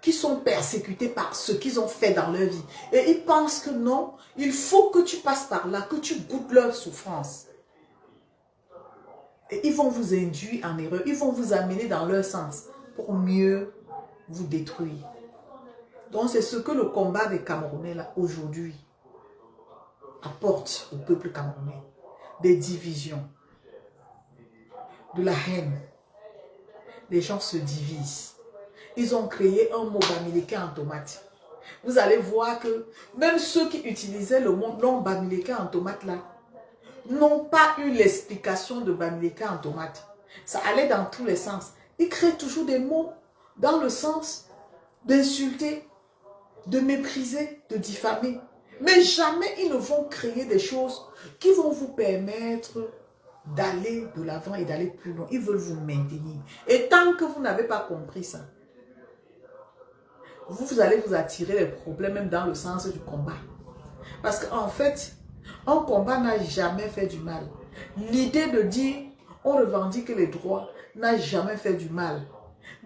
qui sont persécutés par ce qu'ils ont fait dans leur vie. Et ils pensent que non, il faut que tu passes par là, que tu goûtes leur souffrance. Et ils vont vous induire en erreur, ils vont vous amener dans leur sens pour mieux vous détruire. Donc c'est ce que le combat des Camerounais là aujourd'hui apporte au peuple camerounais. Des divisions, de la haine. Les gens se divisent. Ils ont créé un mot bamileke en tomate. Vous allez voir que même ceux qui utilisaient le mot non bamileke en tomate là, n'ont pas eu l'explication de bamileke en tomate. Ça allait dans tous les sens. Ils créent toujours des mots dans le sens d'insulter, de mépriser, de diffamer. Mais jamais ils ne vont créer des choses qui vont vous permettre d'aller de l'avant et d'aller plus loin. Ils veulent vous maintenir. Et tant que vous n'avez pas compris ça, vous allez vous attirer les problèmes même dans le sens du combat. Parce qu'en fait, un combat n'a jamais fait du mal. L'idée de dire on revendique les droits n'a jamais fait du mal.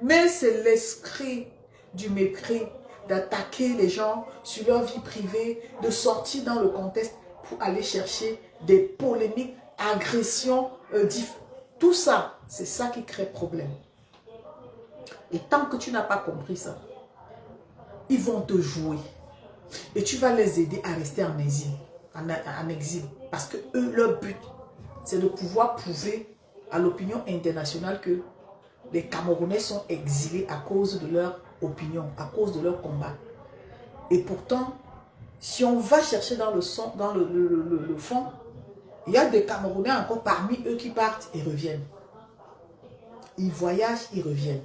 Mais c'est l'esprit du mépris, d'attaquer les gens sur leur vie privée, de sortir dans le contexte pour aller chercher des polémiques, agressions, tout ça, c'est ça qui crée problème. Et tant que tu n'as pas compris ça, ils vont te jouer. Et tu vas les aider à rester en exil. En exil. Parce que eux, leur but, c'est de pouvoir prouver à l'opinion internationale que les Camerounais sont exilés à cause de leur opinion, à cause de leur combat. Et pourtant, si on va chercher dans le fond, il y a des Camerounais encore parmi eux qui partent et reviennent. Ils voyagent, ils reviennent.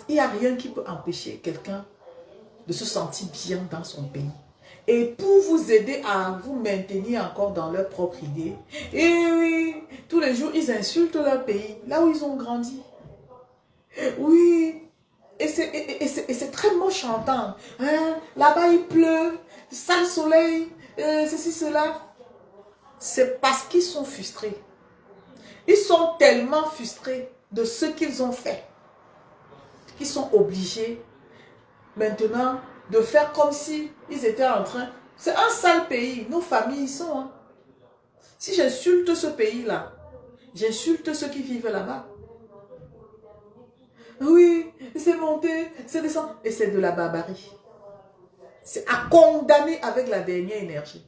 Il n'y a rien qui peut empêcher quelqu'un de se sentir bien dans son pays. Et pour vous aider à vous maintenir encore dans leur propre idée, et oui, tous les jours, ils insultent leur pays, là où ils ont grandi. Oui, et c'est très moche à entendre. Hein? Là-bas, il pleut, ça le soleil, ceci, cela. C'est parce qu'ils sont frustrés. Ils sont tellement frustrés de ce qu'ils ont fait qu'ils sont obligés maintenant de faire comme si ils étaient en train... C'est un sale pays, nos familles y sont. Hein. Si j'insulte ce pays-là, j'insulte ceux qui vivent là-bas. Oui, c'est monté, c'est descendu. Et c'est de la barbarie. C'est à condamner avec la dernière énergie.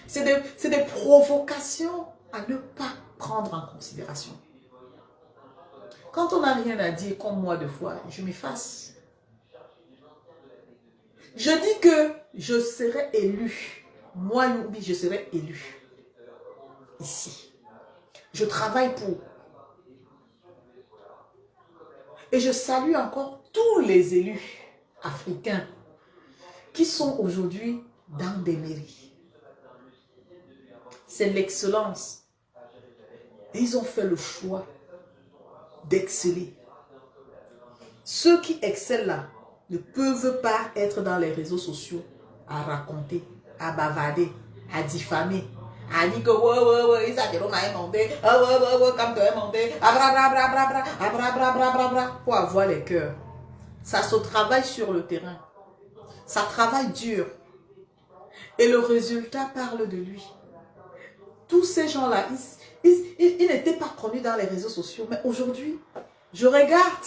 C'est des provocations à ne pas prendre en considération. Quand on n'a rien à dire, comme moi de fois, je m'efface. Je dis que je serai élu moi, Youbi, je serai élu ici. Je travaille pour. Et je salue encore tous les élus africains qui sont aujourd'hui dans des mairies. C'est l'excellence. Et ils ont fait le choix d'exceller. Ceux qui excellent là ne peuvent pas être dans les réseaux sociaux à raconter, à bavarder, à diffamer, à dire que ouais, Isa Jeroma est monté, Kamto est monté, pour avoir les cœurs. Ça se travaille sur le terrain. Ça travaille dur. Et le résultat parle de lui. Tous ces gens-là, ils n'étaient pas connus dans les réseaux sociaux. Mais aujourd'hui, je regarde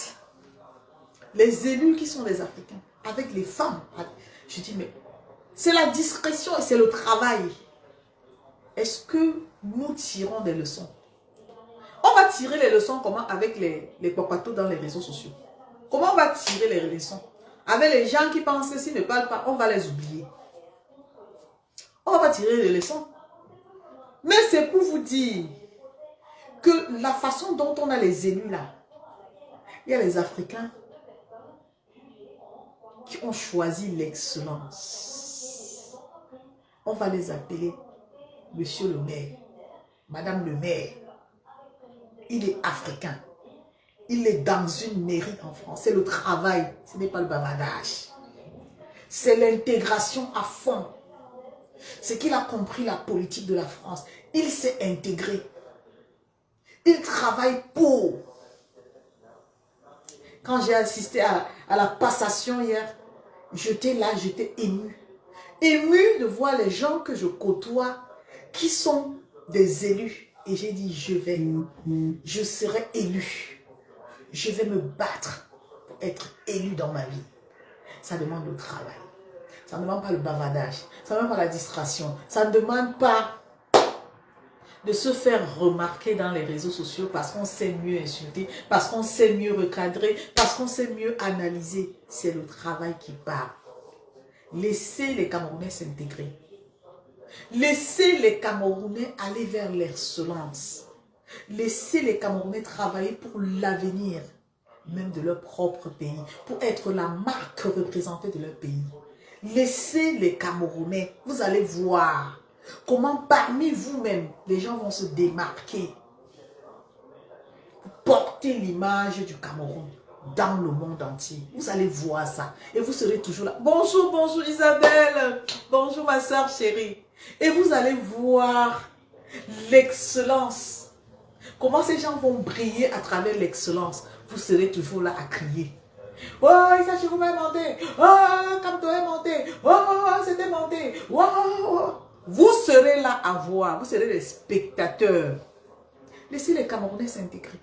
les élus qui sont des Africains, avec les femmes. Je dis, mais c'est la discrétion et c'est le travail. Est-ce que nous tirons des leçons? On va tirer les leçons comment? Avec les papatos dans les réseaux sociaux. Comment on va tirer les leçons? Avec les gens qui pensent que s'ils ne parlent pas, on va les oublier. On va tirer les leçons. Mais c'est pour vous dire que la façon dont on a les élus là, il y a les Africains qui ont choisi l'excellence. On va les appeler Monsieur le maire, Madame le maire. Il est africain. Il est dans une mairie en France. C'est le travail, ce n'est pas le bavardage. C'est l'intégration à fond. C'est qu'il a compris la politique de la France. Il s'est intégré. Il travaille pour. Quand j'ai assisté à la passation hier, j'étais là, j'étais émue. Émue de voir les gens que je côtoie qui sont des élus. Et j'ai dit, je serai élu. Je vais me battre pour être élu dans ma vie. Ça demande le travail. Ça ne demande pas le bavardage. Ça ne demande pas la distraction. Ça ne demande pas de se faire remarquer dans les réseaux sociaux parce qu'on sait mieux insulter, parce qu'on sait mieux recadrer, parce qu'on sait mieux analyser. C'est le travail qui part. Laissez les Camerounais s'intégrer. Laissez les Camerounais aller vers l'excellence. Laissez les Camerounais travailler pour l'avenir, même de leur propre pays, pour être la marque représentée de leur pays. Laissez les Camerounais, vous allez voir comment parmi vous-même, les gens vont se démarquer, porter l'image du Cameroun dans le monde entier. Vous allez voir ça et vous serez toujours là. Bonjour, bonjour Isabelle, bonjour ma soeur chérie. Et vous allez voir l'excellence. Comment ces gens vont briller à travers l'excellence. Vous serez toujours là à crier. Oh, Isa Jeroma est monté. Oh, Kamto est monté. Oh, c'était monté. Oh. Vous serez là à voir. Vous serez les spectateurs. Laissez les Camerounais s'intégrer.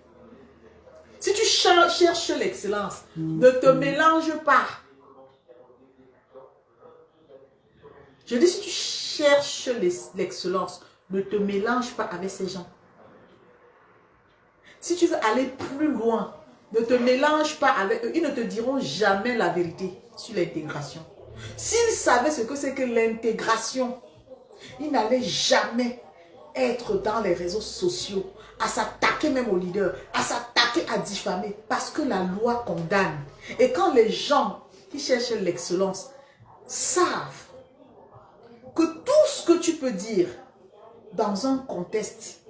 Si tu cherches l'excellence, ne te mélange pas. Je dis, si tu cherches l'excellence, ne te mélange pas avec ces gens. Si tu veux aller plus loin, ne te mélange pas avec eux. Ils ne te diront jamais la vérité sur l'intégration. S'ils savaient ce que c'est que l'intégration, ils n'allaient jamais être dans les réseaux sociaux, à s'attaquer même aux leaders, à s'attaquer, à diffamer, parce que la loi condamne. Et quand les gens qui cherchent l'excellence savent que tout ce que tu peux dire dans un contexte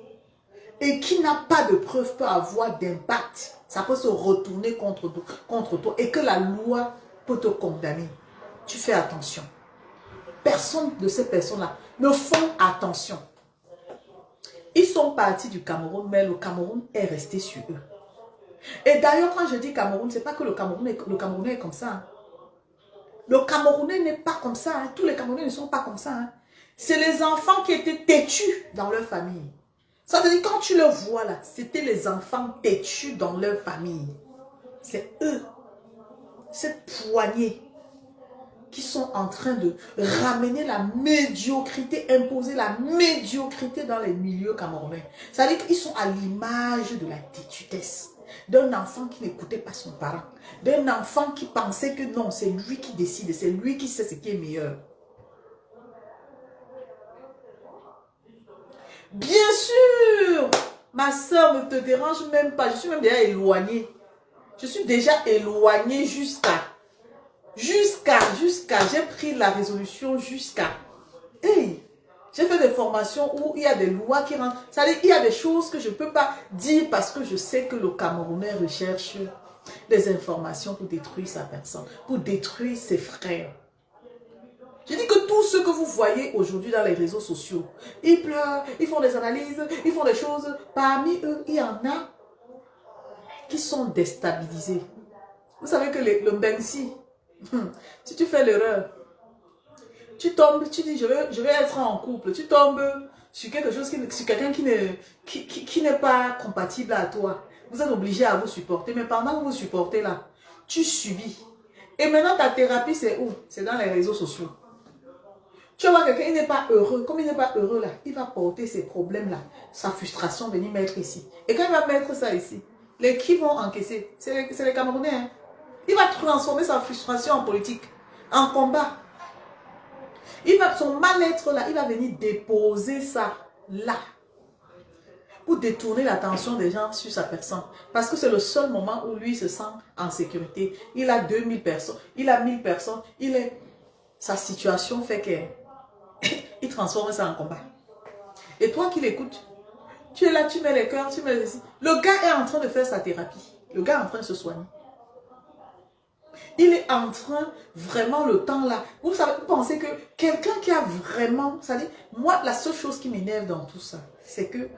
et qui n'a pas de preuve peut avoir d'impact, ça peut se retourner contre toi et que la loi peut te condamner. Tu fais attention. Personne de ces personnes-là ne font attention. Ils sont partis du Cameroun, mais le Cameroun est resté sur eux. Et d'ailleurs, quand je dis Cameroun, ce n'est pas que le Camerounais est comme ça. Hein. Le Camerounais n'est pas comme ça. Hein. Tous les Camerounais ne sont pas comme ça. Hein. C'est les enfants qui étaient têtus dans leur famille. Ça veut dire quand tu le vois là, c'était les enfants têtus dans leur famille. C'est eux, cette poignée, qui sont en train de ramener la médiocrité, imposer la médiocrité dans les milieux camerounais. Ça veut dire qu'ils sont à l'image de la têtutesse. D'un enfant qui n'écoutait pas son parent. D'un enfant qui pensait que non, c'est lui qui décide, c'est lui qui sait ce qui est meilleur. Bien sûr, ma soeur ne te dérange même pas. Je suis même déjà éloignée. Je suis déjà éloignée jusqu'à. J'ai pris la résolution jusqu'à. Hey, j'ai fait des formations où il y a des lois qui rentrent. C'est-à-dire, il y a des choses que je ne peux pas dire parce que je sais que le Camerounais recherche des informations pour détruire sa personne, pour détruire ses frères. Je dis que tous ceux que vous voyez aujourd'hui dans les réseaux sociaux, ils pleurent, ils font des analyses, ils font des choses. Parmi eux, il y en a qui sont déstabilisés. Vous savez que le Mbensi, si tu fais l'erreur, tu tombes, tu dis je vais être en couple, tu tombes sur quelque chose, sur quelqu'un qui n'est pas compatible à toi. Vous êtes obligé à vous supporter, mais pendant que vous supportez là, tu subis. Et maintenant ta thérapie c'est où? C'est dans les réseaux sociaux. Tu vas voir quelqu'un, il n'est pas heureux. Comme il n'est pas heureux là, il va porter ses problèmes là, sa frustration, venir mettre ici. Et quand il va mettre ça ici, les qui vont encaisser? C'est les Camerounais. Hein? Il va transformer sa frustration en politique, en combat. Son mal-être là, il va venir déposer ça là. Pour détourner l'attention des gens sur sa personne. Parce que c'est le seul moment où lui se sent en sécurité. Il a 2000 personnes, il a 1000 personnes, sa situation fait qu'il transforme ça en combat. Et toi qui l'écoutes, tu es là, tu mets les cœurs, tu mets les... Le gars est en train de faire sa thérapie. Le gars est en train de se soigner. Il est en train, vraiment, le temps là. Vous savez, vous pensez que quelqu'un qui a vraiment... C'est-à-dire, moi, la seule chose qui m'énerve dans tout ça, c'est que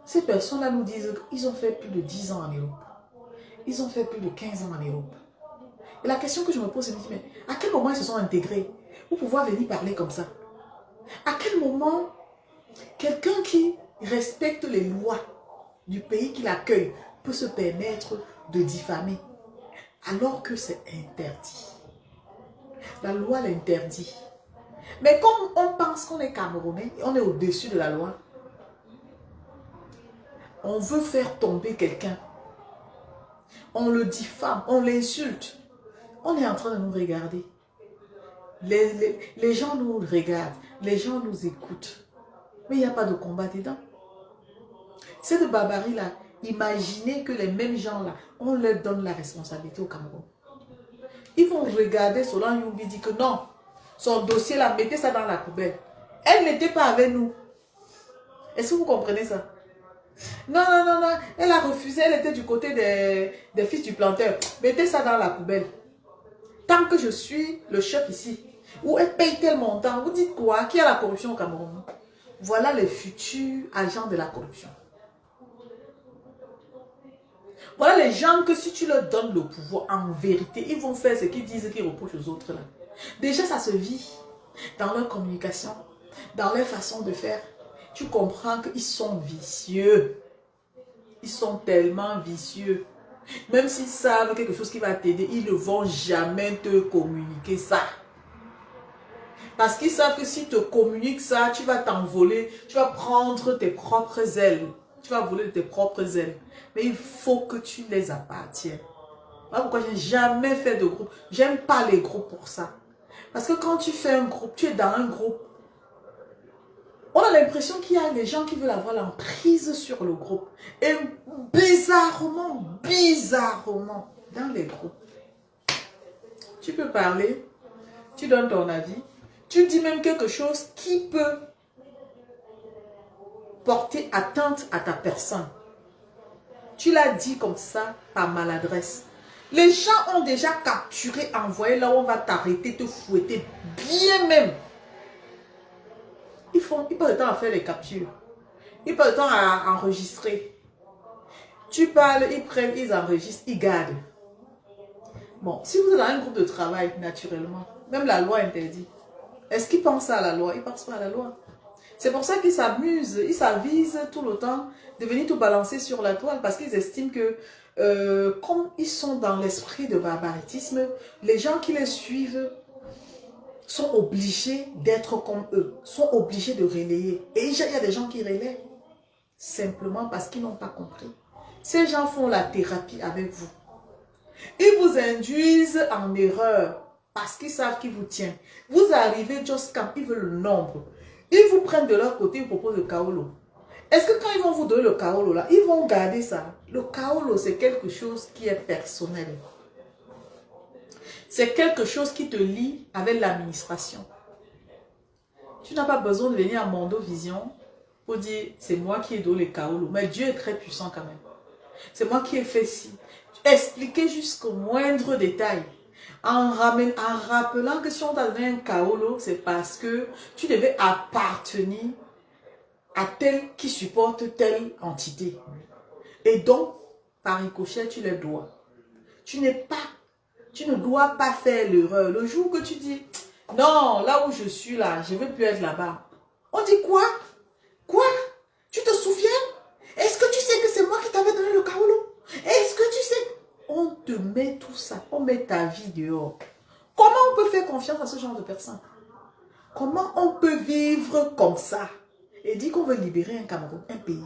ces personnes-là nous disent qu'ils ont fait plus de 10 ans en Europe. Ils ont fait plus de 15 ans en Europe. Et la question que je me pose, c'est, mais à quel moment ils se sont intégrés pour pouvoir venir parler comme ça? À quel moment quelqu'un qui respecte les lois du pays qu'il accueille peut se permettre de diffamer alors que c'est interdit? La loi l'interdit. Mais comme on pense qu'on est Camerounais, on est au-dessus de la loi, on veut faire tomber quelqu'un. On le diffame, on l'insulte. On est en train de nous regarder. Les gens nous regardent, les gens nous écoutent. Mais il n'y a pas de combat dedans. Cette barbarie-là, imaginez que les mêmes gens-là, on leur donne la responsabilité au Cameroun. Ils vont regarder Solange Youmbi dit que non, son dossier-là, mettez ça dans la poubelle. Elle n'était pas avec nous. Est-ce que vous comprenez ça? Non, non, non, non, elle a refusé, elle était du côté des fils du planteur. Mettez ça dans la poubelle. Tant que je suis le chef ici, où elle paye tel montant, vous dites quoi? Qui a la corruption au Cameroun? Voilà les futurs agents de la corruption. Voilà les gens que si tu leur donnes le pouvoir, en vérité, ils vont faire ce qu'ils disent, qu'ils reprochent aux autres là. Déjà, ça se vit dans leur communication, dans leur façon de faire. Tu comprends qu'ils sont vicieux. Ils sont tellement vicieux. Même s'ils savent quelque chose qui va t'aider, ils ne vont jamais te communiquer ça. Parce qu'ils savent que si te communiquent ça, tu vas t'envoler, tu vas prendre tes propres ailes. Tu vas voler tes propres ailes. Mais il faut que tu les appartiennes. Voilà pourquoi je n'ai jamais fait de groupe. J'aime pas les groupes pour ça. Parce que quand tu fais un groupe, tu es dans un groupe. On a l'impression qu'il y a des gens qui veulent avoir l'emprise sur le groupe. Et bizarrement, dans les groupes, tu peux parler, tu donnes ton avis, tu dis même quelque chose qui peut porter atteinte à ta personne. Tu l'as dit comme ça par maladresse. Les gens ont déjà capturé, envoyé là où on va t'arrêter, te fouetter, bien même. Ils passent le temps à faire les captures. Ils passent le temps à enregistrer. Tu parles, ils prennent, ils enregistrent, ils gardent. Bon, si vous êtes dans un groupe de travail, naturellement, même la loi interdit. Est-ce qu'ils pensent à la loi? Ils ne pensent pas à la loi. C'est pour ça qu'ils s'amusent, ils s'avisent tout le temps de venir tout balancer sur la toile parce qu'ils estiment que comme ils sont dans l'esprit de barbaritisme, les gens qui les suivent sont obligés d'être comme eux, sont obligés de relayer. Et il y a des gens qui relaient simplement parce qu'ils n'ont pas compris. Ces gens font la thérapie avec vous. Ils vous induisent en erreur parce qu'ils savent qu'ils vous tiennent. Vous arrivez just quand ils veulent le nombre. Ils vous prennent de leur côté, ils vous proposent le kaolo. Est-ce que quand ils vont vous donner le kaolo là, ils vont garder ça? Le kaolo, c'est quelque chose qui est personnel. C'est quelque chose qui te lie avec l'administration. Tu n'as pas besoin de venir à Mondo Vision pour dire, c'est moi qui ai donné le kaolo. Mais Dieu est très puissant quand même. C'est moi qui ai fait ci. Expliquer jusqu'au moindre détail. En rappelant que si on t'a donné un kaolo, c'est parce que tu devais appartenir à tel qui supporte telle entité. Et donc, par ricochet, tu le dois. Tu ne dois pas faire l'erreur. Le jour que tu dis, non, là où je suis là, je ne veux plus être là-bas. On dit quoi? Quoi? Tu te souviens? Est-ce que tu sais que c'est moi qui t'avais donné le kaolo? Est-ce que tu sais? On te met tout ça, on met ta vie dehors. Comment on peut faire confiance à ce genre de personnes? Comment on peut vivre comme ça? Et dire qu'on veut libérer un Cameroun, un pays.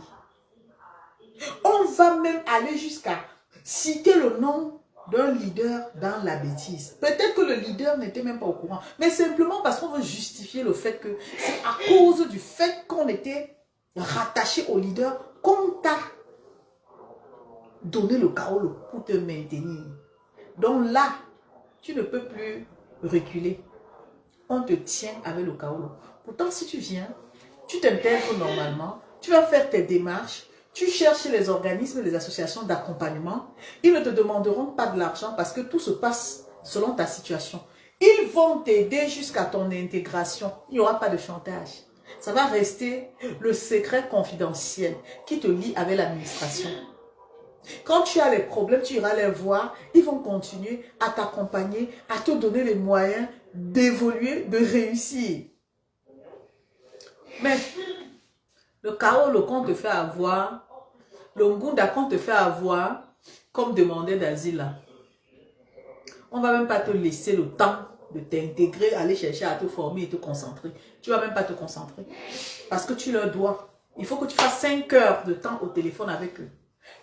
On va même aller jusqu'à citer le nom d'un leader dans la bêtise. Peut-être que le leader n'était même pas au courant, mais simplement parce qu'on veut justifier le fait que c'est à cause du fait qu'on était rattaché au leader qu'on t'a donné le kaolo pour te maintenir. Donc là, tu ne peux plus reculer. On te tient avec le kaolo. Pourtant, si tu viens, tu t'intègres normalement, tu vas faire tes démarches, tu cherches les organismes, les associations d'accompagnement. Ils ne te demanderont pas de l'argent parce que tout se passe selon ta situation. Ils vont t'aider jusqu'à ton intégration. Il n'y aura pas de chantage. Ça va rester le secret confidentiel qui te lie avec l'administration. Quand tu as les problèmes, tu iras les voir. Ils vont continuer à t'accompagner, à te donner les moyens d'évoluer, de réussir. Mais le kaolo qu'on te fait avoir, le ngunda qu'on te fait avoir, comme demandeur d'asile là, on ne va même pas te laisser le temps de t'intégrer, aller chercher à te former et te concentrer. Tu ne vas même pas te concentrer. Parce que tu leur dois. Il faut que tu fasses 5 heures de temps au téléphone avec eux.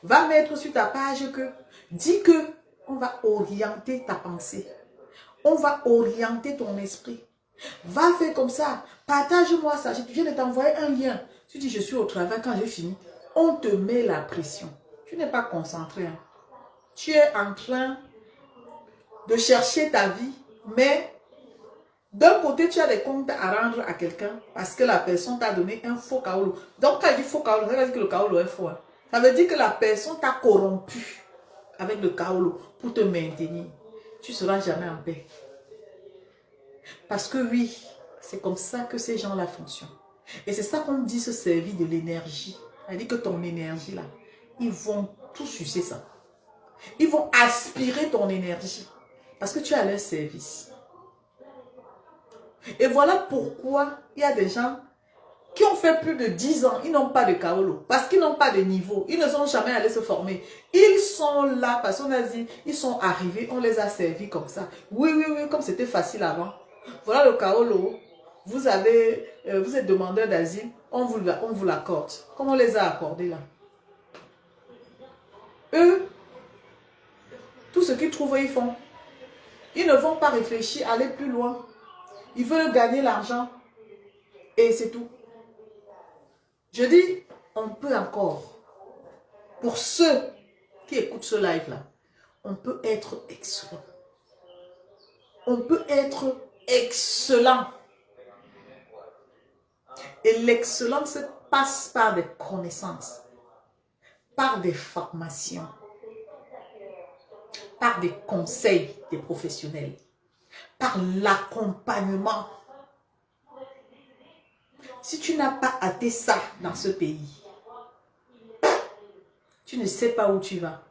Va mettre sur ta page que, dis que on va orienter ta pensée. On va orienter ton esprit. Va faire comme ça. Partage-moi ça. Je viens de t'envoyer un lien. Tu dis, je suis au travail quand j'ai fini. On te met la pression. Tu n'es pas concentré. Hein. Tu es en train de chercher ta vie, mais d'un côté, tu as des comptes à rendre à quelqu'un parce que la personne t'a donné un faux kaolo. Donc, quand je dis faux kaolo, ça veut dire que le kaolo est faux. Hein. Ça veut dire que la personne t'a corrompu avec le kaolo pour te maintenir. Tu ne seras jamais en paix. Parce que oui, c'est comme ça que ces gens-là fonctionnent. Et c'est ça qu'on dit se servir de l'énergie. C'est-à-dire que ton énergie là, ils vont tout sucer ça. Ils vont aspirer ton énergie. Parce que tu es à leur service. Et voilà pourquoi il y a des gens qui ont fait plus de 10 ans, ils n'ont pas de kaolo. Parce qu'ils n'ont pas de niveau. Ils ne sont jamais allés se former. Ils sont là parce qu'on a dit, ils sont arrivés, on les a servis comme ça. Oui, oui, oui, comme c'était facile avant. Voilà le kaolo. Vous êtes demandeur d'asile, on vous l'accorde. Comme on les a accordés là. Eux, tout ce qu'ils trouvent, ils font. Ils ne vont pas réfléchir, aller plus loin. Ils veulent gagner l'argent. Et c'est tout. Je dis, on peut encore. Pour ceux qui écoutent ce live-là, on peut être excellent. On peut être excellent. Et l'excellence passe par des connaissances, par des formations, par des conseils des professionnels, par l'accompagnement. Si tu n'as pas hâté ça dans ce pays, tu ne sais pas où tu vas.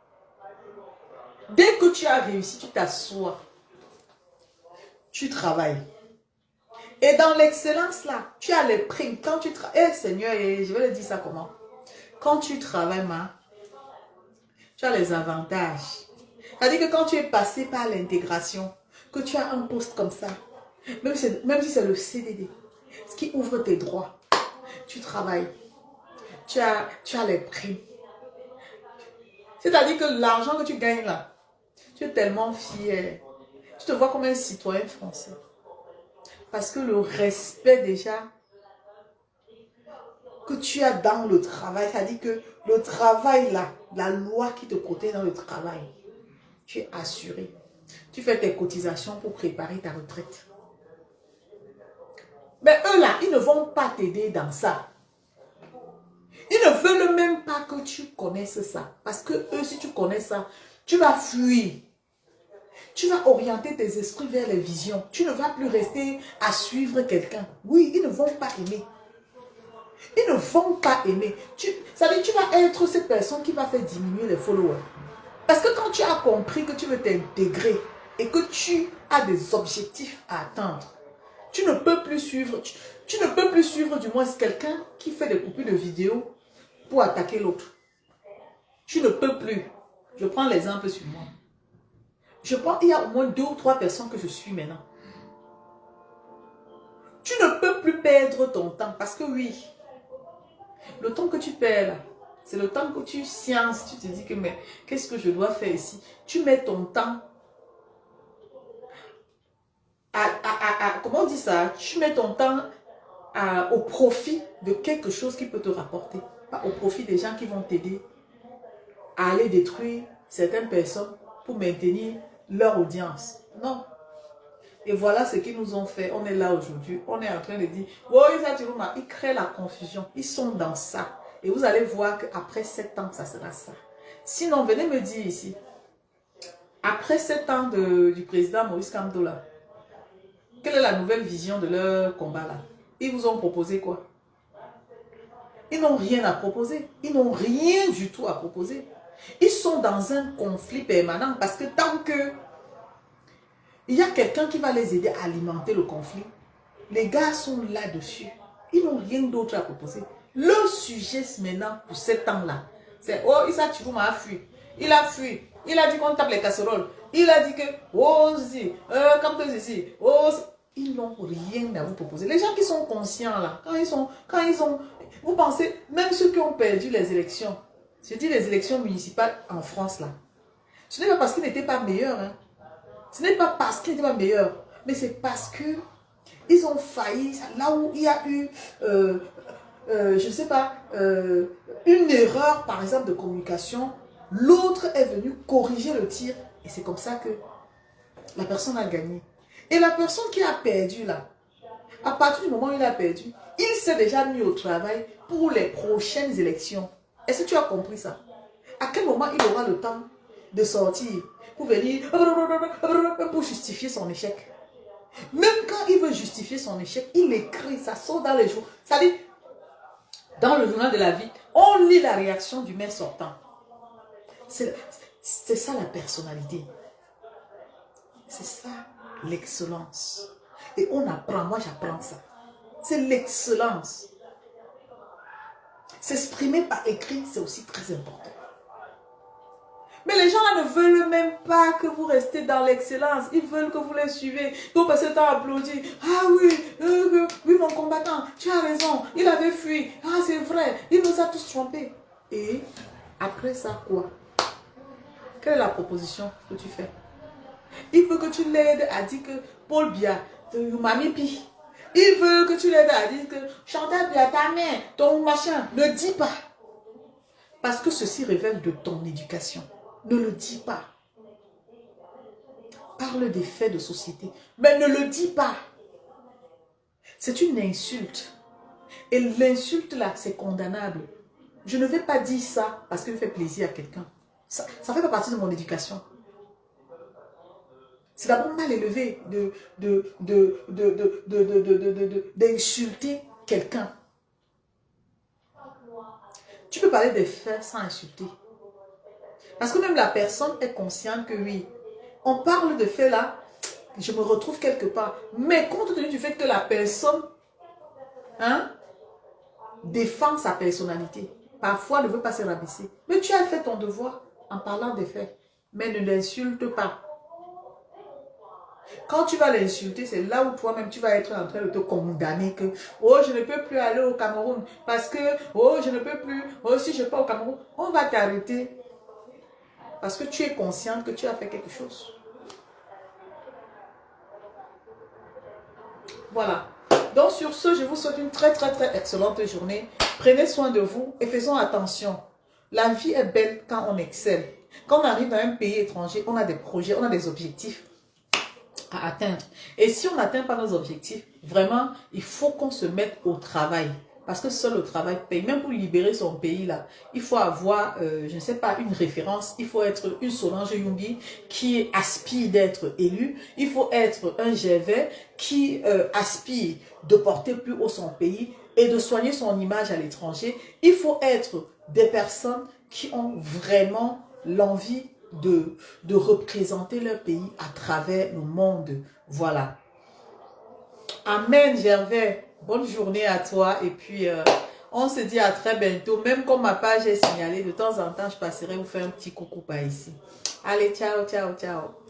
Dès que tu as réussi, tu t'assois, tu travailles. Et dans l'excellence là, tu as les primes. Quand tu travailles, Seigneur, je vais le dire ça comment? Quand tu travailles, tu as les avantages. C'est-à-dire que quand tu es passé par l'intégration, que tu as un poste comme ça, même si c'est le CDD, ce qui ouvre tes droits, tu travailles, tu as les primes. C'est-à-dire que l'argent que tu gagnes là, tu es tellement fier. Tu te vois comme un citoyen français. Parce que le respect déjà que tu as dans le travail, c'est-à-dire que le travail là, la loi qui te protège dans le travail, tu es assuré. Tu fais tes cotisations pour préparer ta retraite. Mais eux là, ils ne vont pas t'aider dans ça. Ils ne veulent même pas que tu connaisses ça. Parce que eux, si tu connais ça, tu vas fuir. Tu vas orienter tes esprits vers les visions. Tu ne vas plus rester à suivre quelqu'un. Oui, ils ne vont pas aimer. Ils ne vont pas aimer. Ça veut dire, tu vas être cette personne qui va faire diminuer les followers. Parce que quand tu as compris que tu veux t'intégrer et que tu as des objectifs à atteindre, tu ne peux plus suivre, tu ne peux plus suivre du moins quelqu'un qui fait des coupures de vidéos pour attaquer l'autre. Tu ne peux plus. Je prends l'exemple sur moi. Je pense qu'il y a au moins 2 ou 3 personnes que je suis maintenant. Tu ne peux plus perdre ton temps parce que oui, le temps que tu perds là, c'est le temps que tu sciences, tu te dis que mais qu'est-ce que je dois faire ici? Tu mets ton temps comment on dit ça? Tu mets ton temps au profit de quelque chose qui peut te rapporter. Pas au profit des gens qui vont t'aider à aller détruire certaines personnes pour maintenir leur audience. Non. Et voilà ce qu'ils nous ont fait. On est là aujourd'hui. On est en train de dire, oh, ils créent la confusion. Ils sont dans ça. Et vous allez voir qu'après 7 ans, ça sera ça. Sinon, venez me dire ici, après 7 ans du président Maurice Kamto là, quelle est la nouvelle vision de leur combat là? Ils vous ont proposé quoi? Ils n'ont rien à proposer. Ils n'ont rien du tout à proposer. Ils sont dans un conflit permanent parce que tant que il y a quelqu'un qui va les aider à alimenter le conflit, les gars sont là-dessus. Ils n'ont rien d'autre à proposer. Le sujet maintenant pour 7 ans-là, c'est oh, Issa Chirouma a fui. Il a fui. Il a dit qu'on tape les casseroles. Il a dit que oh, si, comme ici, oh, ils n'ont rien à vous proposer. Les gens qui sont conscients là, quand ils ont, vous pensez, même ceux qui ont perdu les élections, je dis les élections municipales en France là, ce n'est pas parce qu'ils n'étaient pas meilleurs, hein. Ce n'est pas parce qu'ils n'étaient pas meilleurs, mais c'est parce que ils ont failli, là où il y a eu, je ne sais pas, une erreur par exemple de communication, l'autre est venu corriger le tir et c'est comme ça que la personne a gagné. Et la personne qui a perdu là, à partir du moment où il a perdu, il s'est déjà mis au travail pour les prochaines élections. Est-ce que tu as compris ça? À quel moment il aura le temps de sortir pour venir, pour justifier son échec? Même quand il veut justifier son échec, il écrit, ça sort dans les jours. Ça dit, dans le journal de la vie, on lit la réaction du maire sortant. C'est ça la personnalité. C'est ça l'excellence. Et on apprend, moi j'apprends ça. C'est l'excellence. S'exprimer par écrit, c'est aussi très important. Mais les gens là ne veulent même pas que vous restez dans l'excellence. Ils veulent que vous les suivez. Que vous passez le temps à applaudir. Ah oui, oui mon combattant, tu as raison. Il avait fui. Ah c'est vrai, il nous a tous trompés. Et après ça quoi? Quelle est la proposition que tu fais? Il veut que tu l'aides à dire que Paul Biya, Mami Pi. Il veut que tu l'aides à dire que Chantal Biya, ta mère, ton machin. Ne dis pas. Parce que ceci révèle de ton éducation. Ne le dis pas. Parle des faits de société. Mais ne le dis pas. C'est une insulte. Et l'insulte là, c'est condamnable. Je ne vais pas dire ça parce qu'il fait plaisir à quelqu'un. Ça ne fait pas partie de mon éducation. C'est d'abord mal élevé d'insulter quelqu'un. Tu peux parler des faits sans insulter. Parce que même la personne est consciente que oui, on parle de faits là, je me retrouve quelque part. Mais compte tenu du fait que la personne défend sa personnalité, parfois ne veut pas se rabaisser. Mais tu as fait ton devoir en parlant des faits. Mais ne l'insulte pas. Quand tu vas l'insulter, c'est là où toi-même tu vas être en train de te condamner que oh je ne peux plus aller au Cameroun parce que oh je ne peux plus, oh si je pars au Cameroun, on va t'arrêter parce que tu es consciente que tu as fait quelque chose. Voilà. Donc sur ce, je vous souhaite une très excellente journée. Prenez soin de vous et faisons attention. La vie est belle quand on excelle. Quand on arrive dans un pays étranger, on a des projets, on a des objectifs à atteindre. Et si on n'atteint pas nos objectifs, vraiment, il faut qu'on se mette au travail. Parce que seul le travail paye. Même pour libérer son pays, là, il faut avoir, je ne sais pas, une référence. Il faut être une Solange Youmbi qui aspire d'être élu. Il faut être un Gervais qui aspire de porter plus haut son pays et de soigner son image à l'étranger. Il faut être des personnes qui ont vraiment l'envie de représenter leur pays à travers le monde. Voilà. Amen, Gervais. Bonne journée à toi. Et puis, on se dit à très bientôt. Même comme ma page est signalée, de temps en temps, je passerai vous faire un petit coucou par ici. Allez, ciao, ciao, ciao.